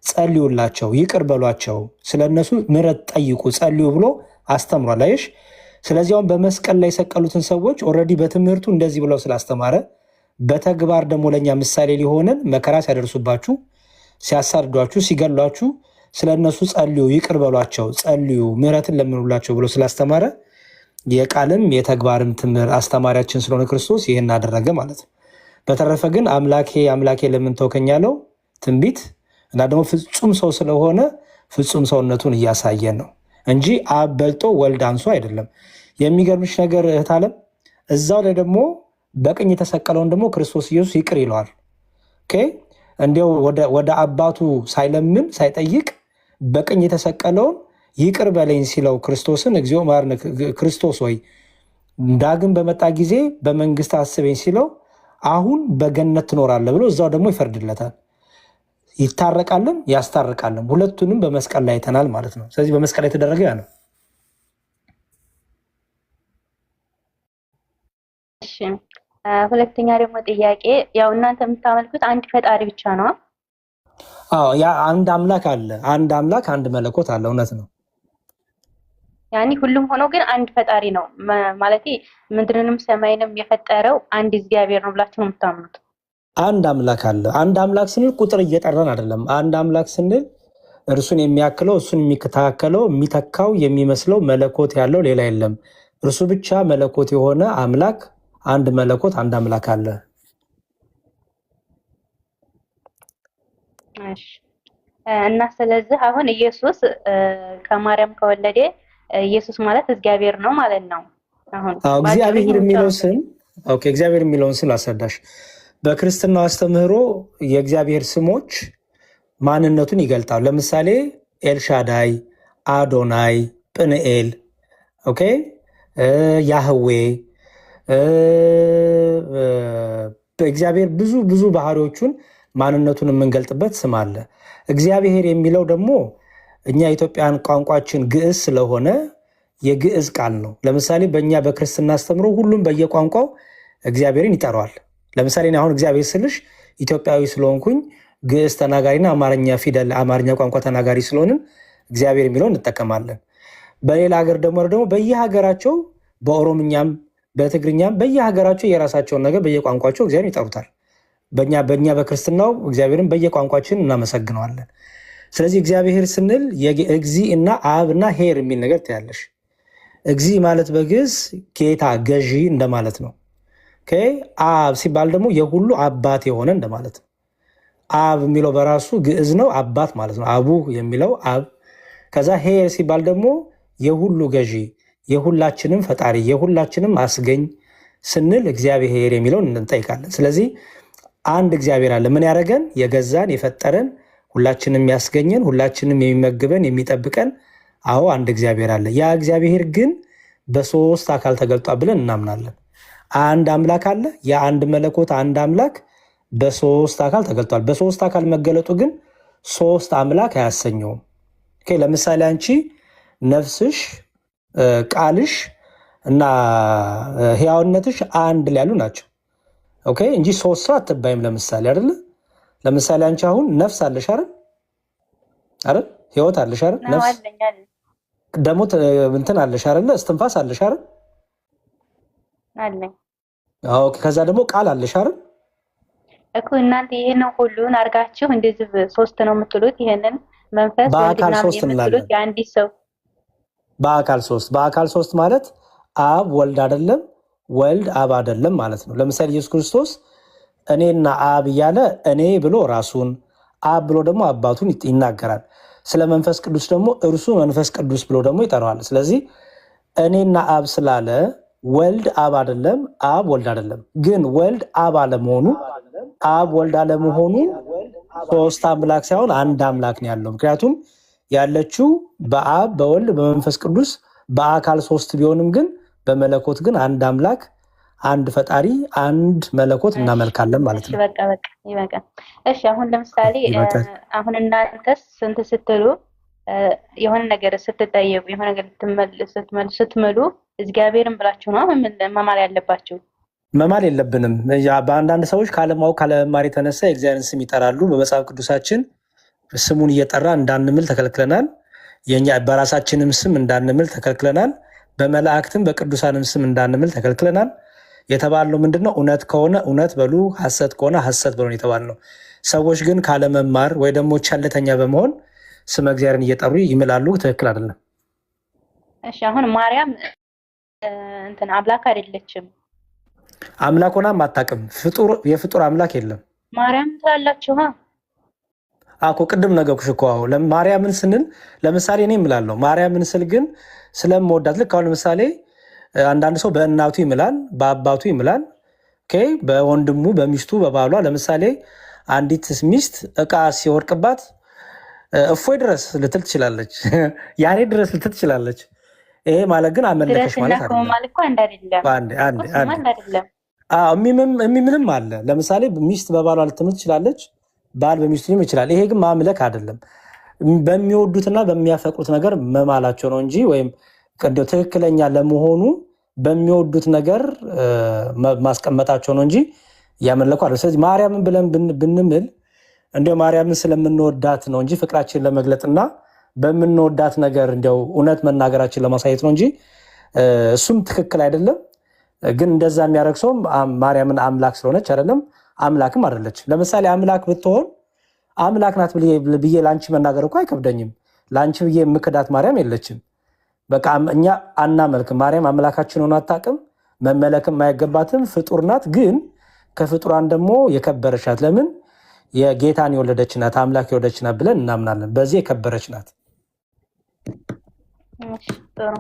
ጸልዩላቸው፣ ይቅር በሏቸው፣ ስለነሱ ምሕረት ጠይቁ፣ ጸልዩ ብሎ አስተምሯል። አየሽ? ስለዚህ አሁን በመስቀል ላይ የሰቀሉትን ሰዎች ኦልሬዲ በትምህርቱ እንደዚህ ብለው ስላስተማረ በተግባር ደግሞ ለእኛ ምሳሌ ሊሆንን መከራ ሲያደርሱባችሁ፣ ሲያሳድዷችሁ፣ ሲገሏችሁ ስለነሱ ጸልዩ፣ ይቅር በሏቸው፣ ጸልዩ፣ ምሕረትን ለምኑላቸው ብሎ ስላስተማረ የቃልም የተግባርም ትምህርት አስተማሪያችን ስለሆነ ክርስቶስ ይህን አደረገ ማለት ነው። በተረፈ ግን አምላኬ አምላኬ ለምን ተውከኝ ያለው ትንቢት እና ደግሞ ፍጹም ሰው ስለሆነ ፍጹም ሰውነቱን እያሳየን ነው እንጂ አብ በልጦ ወልድ አንሶ አይደለም። የሚገርምሽ ነገር እህት ዓለም እዛው ላይ ደግሞ በቀኝ የተሰቀለውን ደግሞ ክርስቶስ ኢየሱስ ይቅር ይለዋል። እንዲያው ወደ አባቱ ሳይለምን ሳይጠይቅ በቀኝ የተሰቀለውን ይቅር በለኝ ሲለው ክርስቶስን እግዚኦ መሐረነ ክርስቶስ ወይ ዳግም በመጣ ጊዜ በመንግስት አስበኝ ሲለው አሁን በገነት ትኖራለህ ብሎ እዛው ደግሞ ይፈርድለታል። ይታረቃልም ያስታርቃልም። ሁለቱንም በመስቀል ላይ አይተናል ማለት ነው። ስለዚህ በመስቀል ላይ የተደረገ ያ ነው። እሺ ሁለተኛ ደግሞ ጥያቄ ያው እናንተ የምታመልኩት አንድ ፈጣሪ ብቻ ነው? አዎ ያ አንድ አምላክ አለ። አንድ አምላክ አንድ መለኮት አለ። እውነት ነው። ያኒ ሁሉም ሆኖ ግን አንድ ፈጣሪ ነው ማለት ምድርንም ሰማይንም የፈጠረው አንድ እግዚአብሔር ነው ብላችሁ ነው የምታምኑት? አንድ አምላክ አለ። አንድ አምላክ ስንል ቁጥር እየጠራን አይደለም። አንድ አምላክ ስንል እርሱን የሚያክለው እሱን የሚከታከለው የሚተካው የሚመስለው መለኮት ያለው ሌላ የለም። እርሱ ብቻ መለኮት የሆነ አምላክ አንድ መለኮት አንድ አምላክ አለ። እሺ እና ስለዚህ አሁን ኢየሱስ ከማርያም ከወለደ ኢየሱስ ማለት እግዚአብሔር ነው ማለት ነው። አሁን እግዚአብሔር የሚለው ስም ኦኬ፣ እግዚአብሔር የሚለውን ስም አስረዳሽ። በክርስትናው አስተምህሮ የእግዚአብሔር ስሞች ማንነቱን ይገልጣሉ። ለምሳሌ ኤልሻዳይ፣ አዶናይ፣ ጵንኤል፣ ኦኬ፣ ያህዌ። በእግዚአብሔር ብዙ ብዙ ባህሪዎቹን ማንነቱን የምንገልጥበት ስም አለ። እግዚአብሔር የሚለው ደግሞ እኛ ኢትዮጵያን ቋንቋችን ግዕዝ ስለሆነ የግዕዝ ቃል ነው። ለምሳሌ በእኛ በክርስትና አስተምሮ ሁሉም በየቋንቋው እግዚአብሔርን ይጠራዋል። ለምሳሌ አሁን እግዚአብሔር ስልሽ ኢትዮጵያዊ ስለሆንኩኝ ግዕዝ ተናጋሪና አማርኛ ፊደል አማርኛ ቋንቋ ተናጋሪ ስለሆንን እግዚአብሔር የሚለውን እንጠቀማለን። በሌላ ሀገር ደግሞ በየሀገራቸው በኦሮምኛም በትግርኛም በየሀገራቸው የራሳቸውን ነገር በየቋንቋቸው እግዚአብሔር ይጠሩታል። በእኛ በክርስትናው እግዚአብሔርን በየቋንቋችን እናመሰግነዋለን። ስለዚህ እግዚአብሔር ስንል እግዚ እና አብ እና ሄር የሚል ነገር ትያለሽ። እግዚ ማለት በግዕዝ ጌታ ገዢ እንደማለት ነው። አብ ሲባል ደግሞ የሁሉ አባት የሆነ እንደማለት ነው። አብ የሚለው በራሱ ግዕዝ ነው፣ አባት ማለት ነው። አቡ የሚለው አብ። ከዛ ሄር ሲባል ደግሞ የሁሉ ገዢ፣ የሁላችንም ፈጣሪ፣ የሁላችንም አስገኝ ስንል እግዚአብሔር የሚለውን እንጠይቃለን። ስለዚህ አንድ እግዚአብሔር አለ። ምን ያደረገን? የገዛን የፈጠረን፣ ሁላችንም ያስገኘን፣ ሁላችንም የሚመግበን የሚጠብቀን። አዎ አንድ እግዚአብሔር አለ። ያ እግዚአብሔር ግን በሶስት አካል ተገልጧል ብለን እናምናለን። አንድ አምላክ አለ። የአንድ መለኮት አንድ አምላክ በሶስት አካል ተገልጧል። በሶስት አካል መገለጡ ግን ሶስት አምላክ አያሰኘውም። ለምሳሌ አንቺ ነፍስሽ፣ ቃልሽ እና ሕያውነትሽ አንድ ላይ ያሉ ናቸው እንጂ ሶስት ሰው አትባይም። ለምሳሌ አይደለ? ለምሳሌ አንቺ አሁን ነፍስ አለሽ አይደል? ሕይወት አለሽ አይደል? ነፍስ ደግሞ እንትን አለሽ አይደለ? እስትንፋስ አለሽ አይደል? አለኝ። ከዛ ደግሞ ቃል አለሽ አይደል? እኮ እናንተ ይሄን ሁሉን አድርጋችሁ እንደዚህ ሶስት ነው የምትሉት። ይሄንን መንፈስ በአካል ሶስት እንላለን። የአንዲት ሰው በአካል ሶስት ማለት አብ ወልድ አይደለም፣ ወልድ አብ አይደለም ማለት ነው። ለምሳሌ ኢየሱስ ክርስቶስ እኔና አብ እያለ እኔ ብሎ ራሱን፣ አብ ብሎ ደግሞ አባቱን ይናገራል። ስለ መንፈስ ቅዱስ ደግሞ እርሱ መንፈስ ቅዱስ ብሎ ደግሞ ይጠራዋል። ስለዚህ እኔና አብ ስላለ ወልድ አብ አይደለም፣ አብ ወልድ አይደለም። ግን ወልድ አብ አለመሆኑ አብ ወልድ አለመሆኑ ሶስት አምላክ ሳይሆን አንድ አምላክ ነው ያለው። ምክንያቱም ያለችው በአብ በወልድ በመንፈስ ቅዱስ በአካል ሶስት ቢሆንም ግን በመለኮት ግን አንድ አምላክ አንድ ፈጣሪ አንድ መለኮት እናመልካለን ማለት ነው። በቃ እሺ። አሁን ለምሳሌ አሁን እናንተስ ስንት ስትሉ የሆነ ነገር ስትጠየቁ የሆነ ነገር ስትመሉ እግዚአብሔርን ብላችሁ ነው መማር ያለባችሁ? መማር የለብንም። በአንዳንድ ሰዎች ካለማወቅ ካለመማር የተነሳ የእግዚአብሔርን ስም ይጠራሉ። በመጽሐፍ ቅዱሳችን ስሙን እየጠራ እንዳንምል ተከልክለናል። የኛ በራሳችንም ስም እንዳንምል ተከልክለናል። በመላእክትም በቅዱሳንም ስም እንዳንምል ተከልክለናል። የተባለው ምንድነው? እውነት ከሆነ እውነት በሉ፣ ሐሰት ከሆነ ሐሰት በሉ የተባልነው። ሰዎች ግን ካለመማር ወይ ደግሞ ቸልተኛ በመሆን ስመ እግዚአብሔርን እየጠሩ ይምላሉ። ትክክል አይደለም። እሺ አሁን ማርያም እንትን አምላክ አይደለችም። አምላክ ሆናም አታውቅም። የፍጡር አምላክ የለም። ማርያም ትላላችሁ ቅድም ነገርኩሽ እኮ። ማርያምን ስንል ለምሳሌ እኔ እምላለሁ ማርያምን ስል ግን ስለምወዳት ልክ አሁን ለምሳሌ አንዳንድ ሰው በእናቱ ይምላል፣ በአባቱ ይምላል፣ በወንድሙ በሚስቱ በባሏ። ለምሳሌ አንዲት ሚስት እቃ ሲወርቅባት እፎይ ድረስ ልትል ትችላለች፣ ያኔ ድረስ ልትል ትችላለች። ይሄ ማለት ግን አመለከሽ ማለት የሚምልም አለ። ለምሳሌ ሚስት በባሏ ልትምል ትችላለች፣ ባል በሚስቱ ሊም ይችላል። ይሄ ግን ማምለክ አይደለም። በሚወዱትና በሚያፈቅሩት ነገር መማላቸው ነው እንጂ ወይም ትክክለኛ ለመሆኑ በሚወዱት ነገር ማስቀመጣቸው ነው እንጂ እያመለኩ አይደለም። ስለዚህ ማርያምን ብለን ብንምል እንዲያው ማርያምን ስለምንወዳት ነው እንጂ ፍቅራችንን ለመግለጥና በምንወዳት ነገር እንዲያው እውነት መናገራችን ለማሳየት ነው እንጂ እሱም ትክክል አይደለም። ግን እንደዛ የሚያደርግ ሰው ማርያምን አምላክ ስለሆነች አይደለም፣ አምላክም አይደለች። ለምሳሌ አምላክ ብትሆን አምላክ ናት ብዬ ለአንቺ መናገር እኮ አይከብደኝም። ለአንቺ ብዬ ምክዳት ማርያም የለችም። በቃ እኛ አናመልክም። ማርያም አምላካችን ሆኖ አታውቅም፣ መመለክም አይገባትም። ፍጡር ናት፣ ግን ከፍጡራን ደግሞ የከበረች ናት። ለምን? የጌታን የወለደች ናት፣ አምላክ የወለደች ናት ብለን እናምናለን። በዚህ የከበረች ናት። እሺ ጥሩ።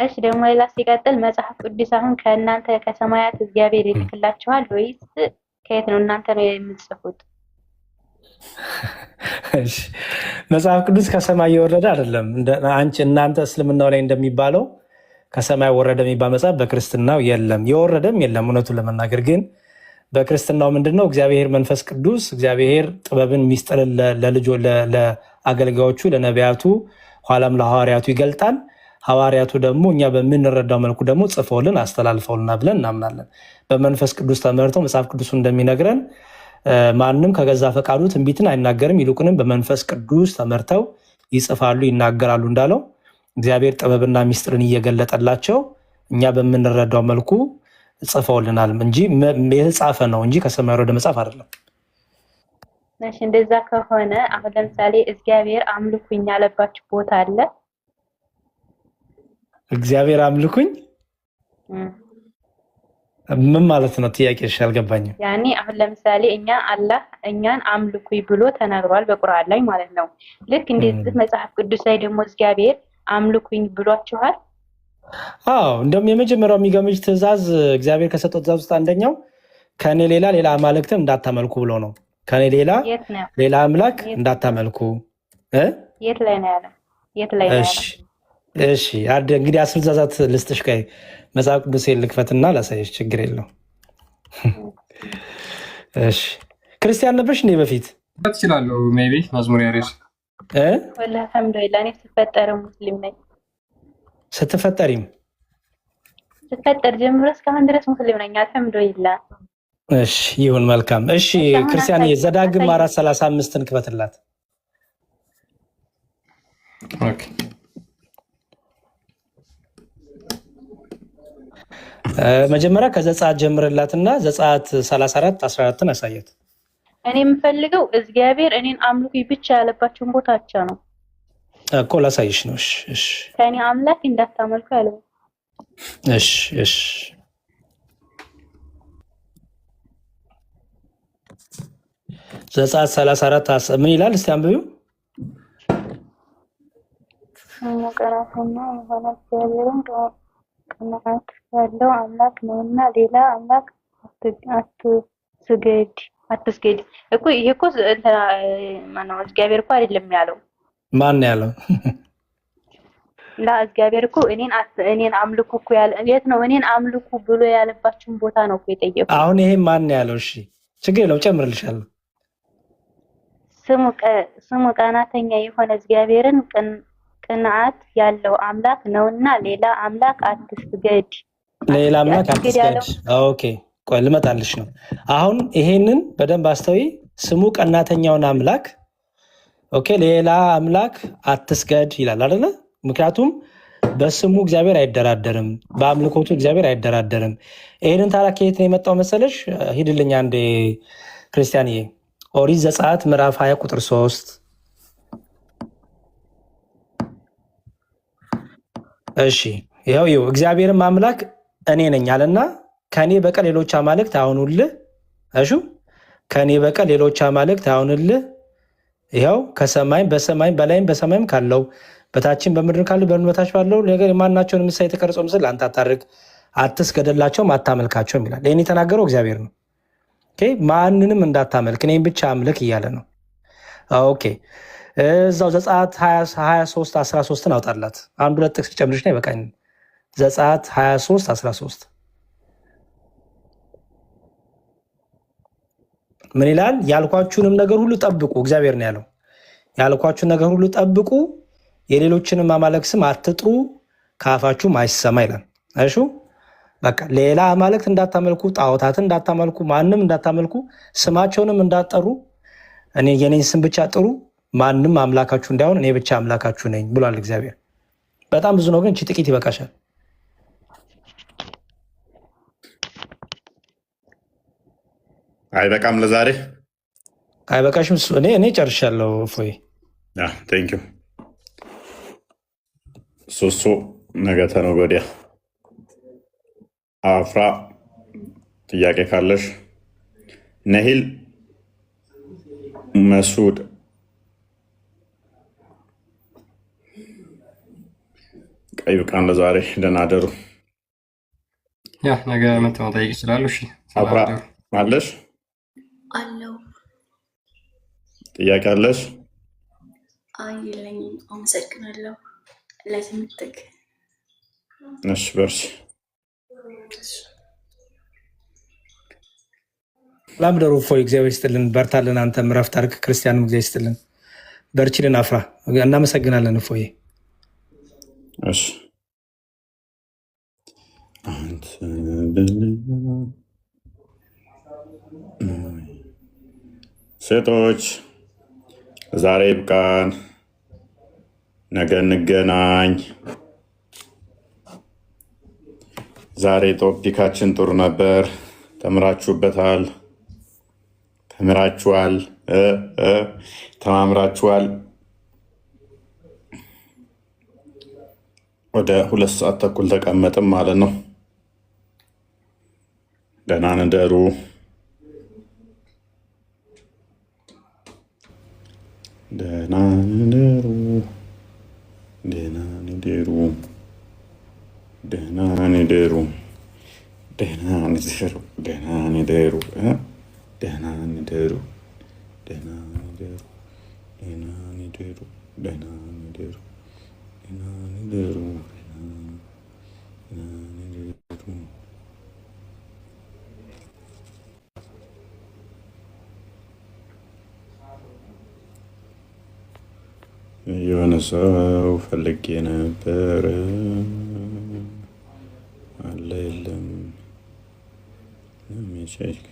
እሺ ደግሞ ሌላ ሲቀጥል መጽሐፍ ቅዱስ አሁን ከእናንተ ከሰማያት እግዚአብሔር ይልክላችኋል ወይስ ከየት ነው እናንተ ነው የምትጽፉት? እሺ መጽሐፍ ቅዱስ ከሰማይ የወረደ አይደለም። እናንተ እስልምናው ላይ እንደሚባለው ከሰማይ ወረደ የሚባል መጽሐፍ በክርስትናው የለም፣ የወረደም የለም። እውነቱን ለመናገር ግን በክርስትናው ምንድነው እግዚአብሔር መንፈስ ቅዱስ እግዚአብሔር ጥበብን ሚስጥርን ለአገልጋዮቹ ለነቢያቱ ኋላም ለሐዋርያቱ ይገልጣል። ሐዋርያቱ ደግሞ እኛ በምንረዳው መልኩ ደግሞ ጽፈውልን አስተላልፈውልና ብለን እናምናለን። በመንፈስ ቅዱስ ተመርተው መጽሐፍ ቅዱሱ እንደሚነግረን ማንም ከገዛ ፈቃዱ ትንቢትን አይናገርም፣ ይልቁንም በመንፈስ ቅዱስ ተመርተው ይጽፋሉ ይናገራሉ እንዳለው እግዚአብሔር ጥበብና ሚስጥርን እየገለጠላቸው እኛ በምንረዳው መልኩ ጽፈውልናል እንጂ የተጻፈ ነው እንጂ ከሰማይ ወረደ መጽሐፍ አይደለም። እሺ እንደዛ ከሆነ አሁን ለምሳሌ እግዚአብሔር አምልኩኝ ያለባችሁ ቦታ አለ? እግዚአብሔር አምልኩኝ ምን ማለት ነው? ጥያቄሽ አልገባኝም። ያኔ አሁን ለምሳሌ አላህ እኛን አምልኩኝ ብሎ ተናግሯል በቁርአን ላይ ማለት ነው። ልክ እንደዚህ መጽሐፍ ቅዱስ ላይ ደግሞ እግዚአብሔር አምልኩኝ ብሏችኋል? አዎ እንደውም የመጀመሪያው የሚገምጅ ትእዛዝ እግዚአብሔር ከሰጠው ትእዛዝ ውስጥ አንደኛው ከኔ ሌላ አማልክትን እንዳታመልኩ ብሎ ነው። ከኔ ሌላ አምላክ እንዳታመልኩ። የት ላይ ነው ያለው? የት ላይ ነው ያለው? እሺ እንግዲህ 10 ትእዛዛት ልስጥሽ። ከይ መጽሐፍ ቅዱስ ልክፈትና ላሳየሽ፣ ችግር የለው። እሺ ክርስቲያን ነበርሽ እንዴ በፊት? ትችላለሁ ሜይ ቢ መዝሙር ያሬስ ወላሂ አልሐምዱሊላህ እኔ ስፈጠር ሙስሊም ነኝ። ስትፈጠር ጀምሮ እስካሁን ድረስ ሙስሊም ነኝ አልሐምዱሊላህ። እሺ ይሁን መልካም። እሺ ክርስቲያን ዘዳግም 4:35ን ክፈትላት። ኦኬ መጀመሪያ ከዘጸአት ጀምርላትና ዘጸአት 34:14ን አሳያት። እኔ የምፈልገው እግዚአብሔር እኔን አምልኩኝ ብቻ ያለባቸውን ቦታ ብቻ ነው እኮ ላሳይሽ ነው። እሺ ከኔ አምላክ እንዳታመልኩ ያለው። እሺ ዘጸአት 34 ምን ይላል? እስቲ አንብቢው። ቀናተኛ የሆነ እግዚአብሔርን ቅንዓት ያለው አምላክ ነውና ሌላ አምላክ አትስገድ እኮ። ይሄ እኮ ማነው? እግዚአብሔር እኮ አይደለም ያለው። ማን ያለው? እግዚአብሔር እኮ እኔን አምልኩ እኮ ያለ የት ነው? እኔን አምልኩ ብሎ ያለባችሁን ቦታ ነው እኮ የጠየቁት። አሁን ይሄ ማን ያለው? እሺ ችግር የለውም ጨምርልሻለሁ። ስሙ ቀናተኛ የሆነ እግዚአብሔርን ቅንዓት ያለው አምላክ ነውና ሌላ አምላክ አትስገድ። ሌላ አምላክ አትስገድ። ኦኬ ቆይ ልመጣልሽ ነው። አሁን ይሄንን በደንብ አስተዊ። ስሙ ቀናተኛውን አምላክ ኦኬ፣ ሌላ አምላክ አትስገድ ይላል አይደለ? ምክንያቱም በስሙ እግዚአብሔር አይደራደርም፣ በአምልኮቱ እግዚአብሔር አይደራደርም። ይሄንን ታዲያ ከየት ነው የመጣው መሰለሽ? ሂድልኝ አንዴ ክርስቲያንዬ፣ ኦሪት ዘጸአት ምዕራፍ 20 ቁጥር 3 እሺ ይኸው እግዚአብሔርም አምላክ እኔ ነኝ አለና ከኔ በቀር ሌሎች አማልክት አይሁኑልህ። እሺ ከኔ በቀር ሌሎች አማልክት አይሁኑልህ። ይኸው ከሰማይም በሰማይም በላይም በሰማይም ካለው በታችን በምድር ካለው በምድር በታች ባለው ነገር የማናቸውን ምሳሌ የተቀረጸው ምስል አንተ አታድርግ፣ አትስገድላቸውም፣ አታመልካቸውም ይላል። ይህን የተናገረው እግዚአብሔር ነው። ኦኬ ማንንም እንዳታመልክ እኔም ብቻ አምልክ እያለ ነው። ኦኬ እዛው ዘጸአት 23:13ን አውጣላት። አንድ ሁለት ጥቅስ ጨምርሽ ነው ይበቃኝ። ዘጸአት 23:13 ምን ይላል? ያልኳችሁንም ነገር ሁሉ ጠብቁ። እግዚአብሔር ነው ያለው። ያልኳችሁን ነገር ሁሉ ጠብቁ፣ የሌሎችንም አማልክት ስም አትጥሩ፣ ከአፋችሁም አይሰማ ይላል። እሺ በቃ ሌላ አማልክት እንዳታመልኩ፣ ጣዖታትን እንዳታመልኩ፣ ማንም እንዳታመልኩ፣ ስማቸውንም እንዳትጠሩ፣ እኔ የኔን ስም ብቻ ጥሩ፣ ማንም አምላካችሁ እንዳይሆን እኔ ብቻ አምላካችሁ ነኝ ብሏል እግዚአብሔር። በጣም ብዙ ነው ግን እቺ ጥቂት ይበቃሻል። አይበቃም? ለዛሬ አይበቃሽም? እኔ ጨርሻለሁ። ፎይ ቴንክ ዩ ሶሶ ነገ ተነገ ወዲያ አፍራ ጥያቄ ካለሽ ነሂል መሱድ ቀይ ብቃን ለዛሬ ደህና አደሩ። ያ ነገ መተው መጠየቅ ይችላሉ። እሺ አብራ አለሽ አለው ጥያቄ አለሽ? አይ የለኝም። አመሰግናለሁ ለትምህርትክ። እሺ በርቺ። ሰላም ደሩ እፎይ፣ እግዚአብሔር ይስጥልን፣ በርታልን። አንተም ረፍት አድርግ፣ ክርስቲያንም እግዚአብሔር ይስጥልን፣ በርቺልን። አፍራ እናመሰግናለን እፎይ። እሺ ሴቶች ዛሬ ይብቃን፣ ነገ እንገናኝ። ዛሬ ቶፒካችን ጥሩ ነበር፣ ተምራችሁበታል፣ ተምራችኋል፣ ተማምራችኋል። ወደ 2 ሰዓት ተኩል ተቀመጥም ማለት ነው። ደህና እንደሩ። ደህና እንደሩ። ደህና እንደሩ። ደህና እንደሩ። ደህና እንደሩ። ደህና እንደሩ። ደህና እንደሩ። ደህና እንደሩ። ደህና እንደሩ። ደህና እንደሩ። ደህና እንደሩ። የሆነ ሰው ፈልጌ ነበረ አለ የለም። ለሚቼክ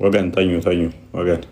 ወገን ተኙ ወገን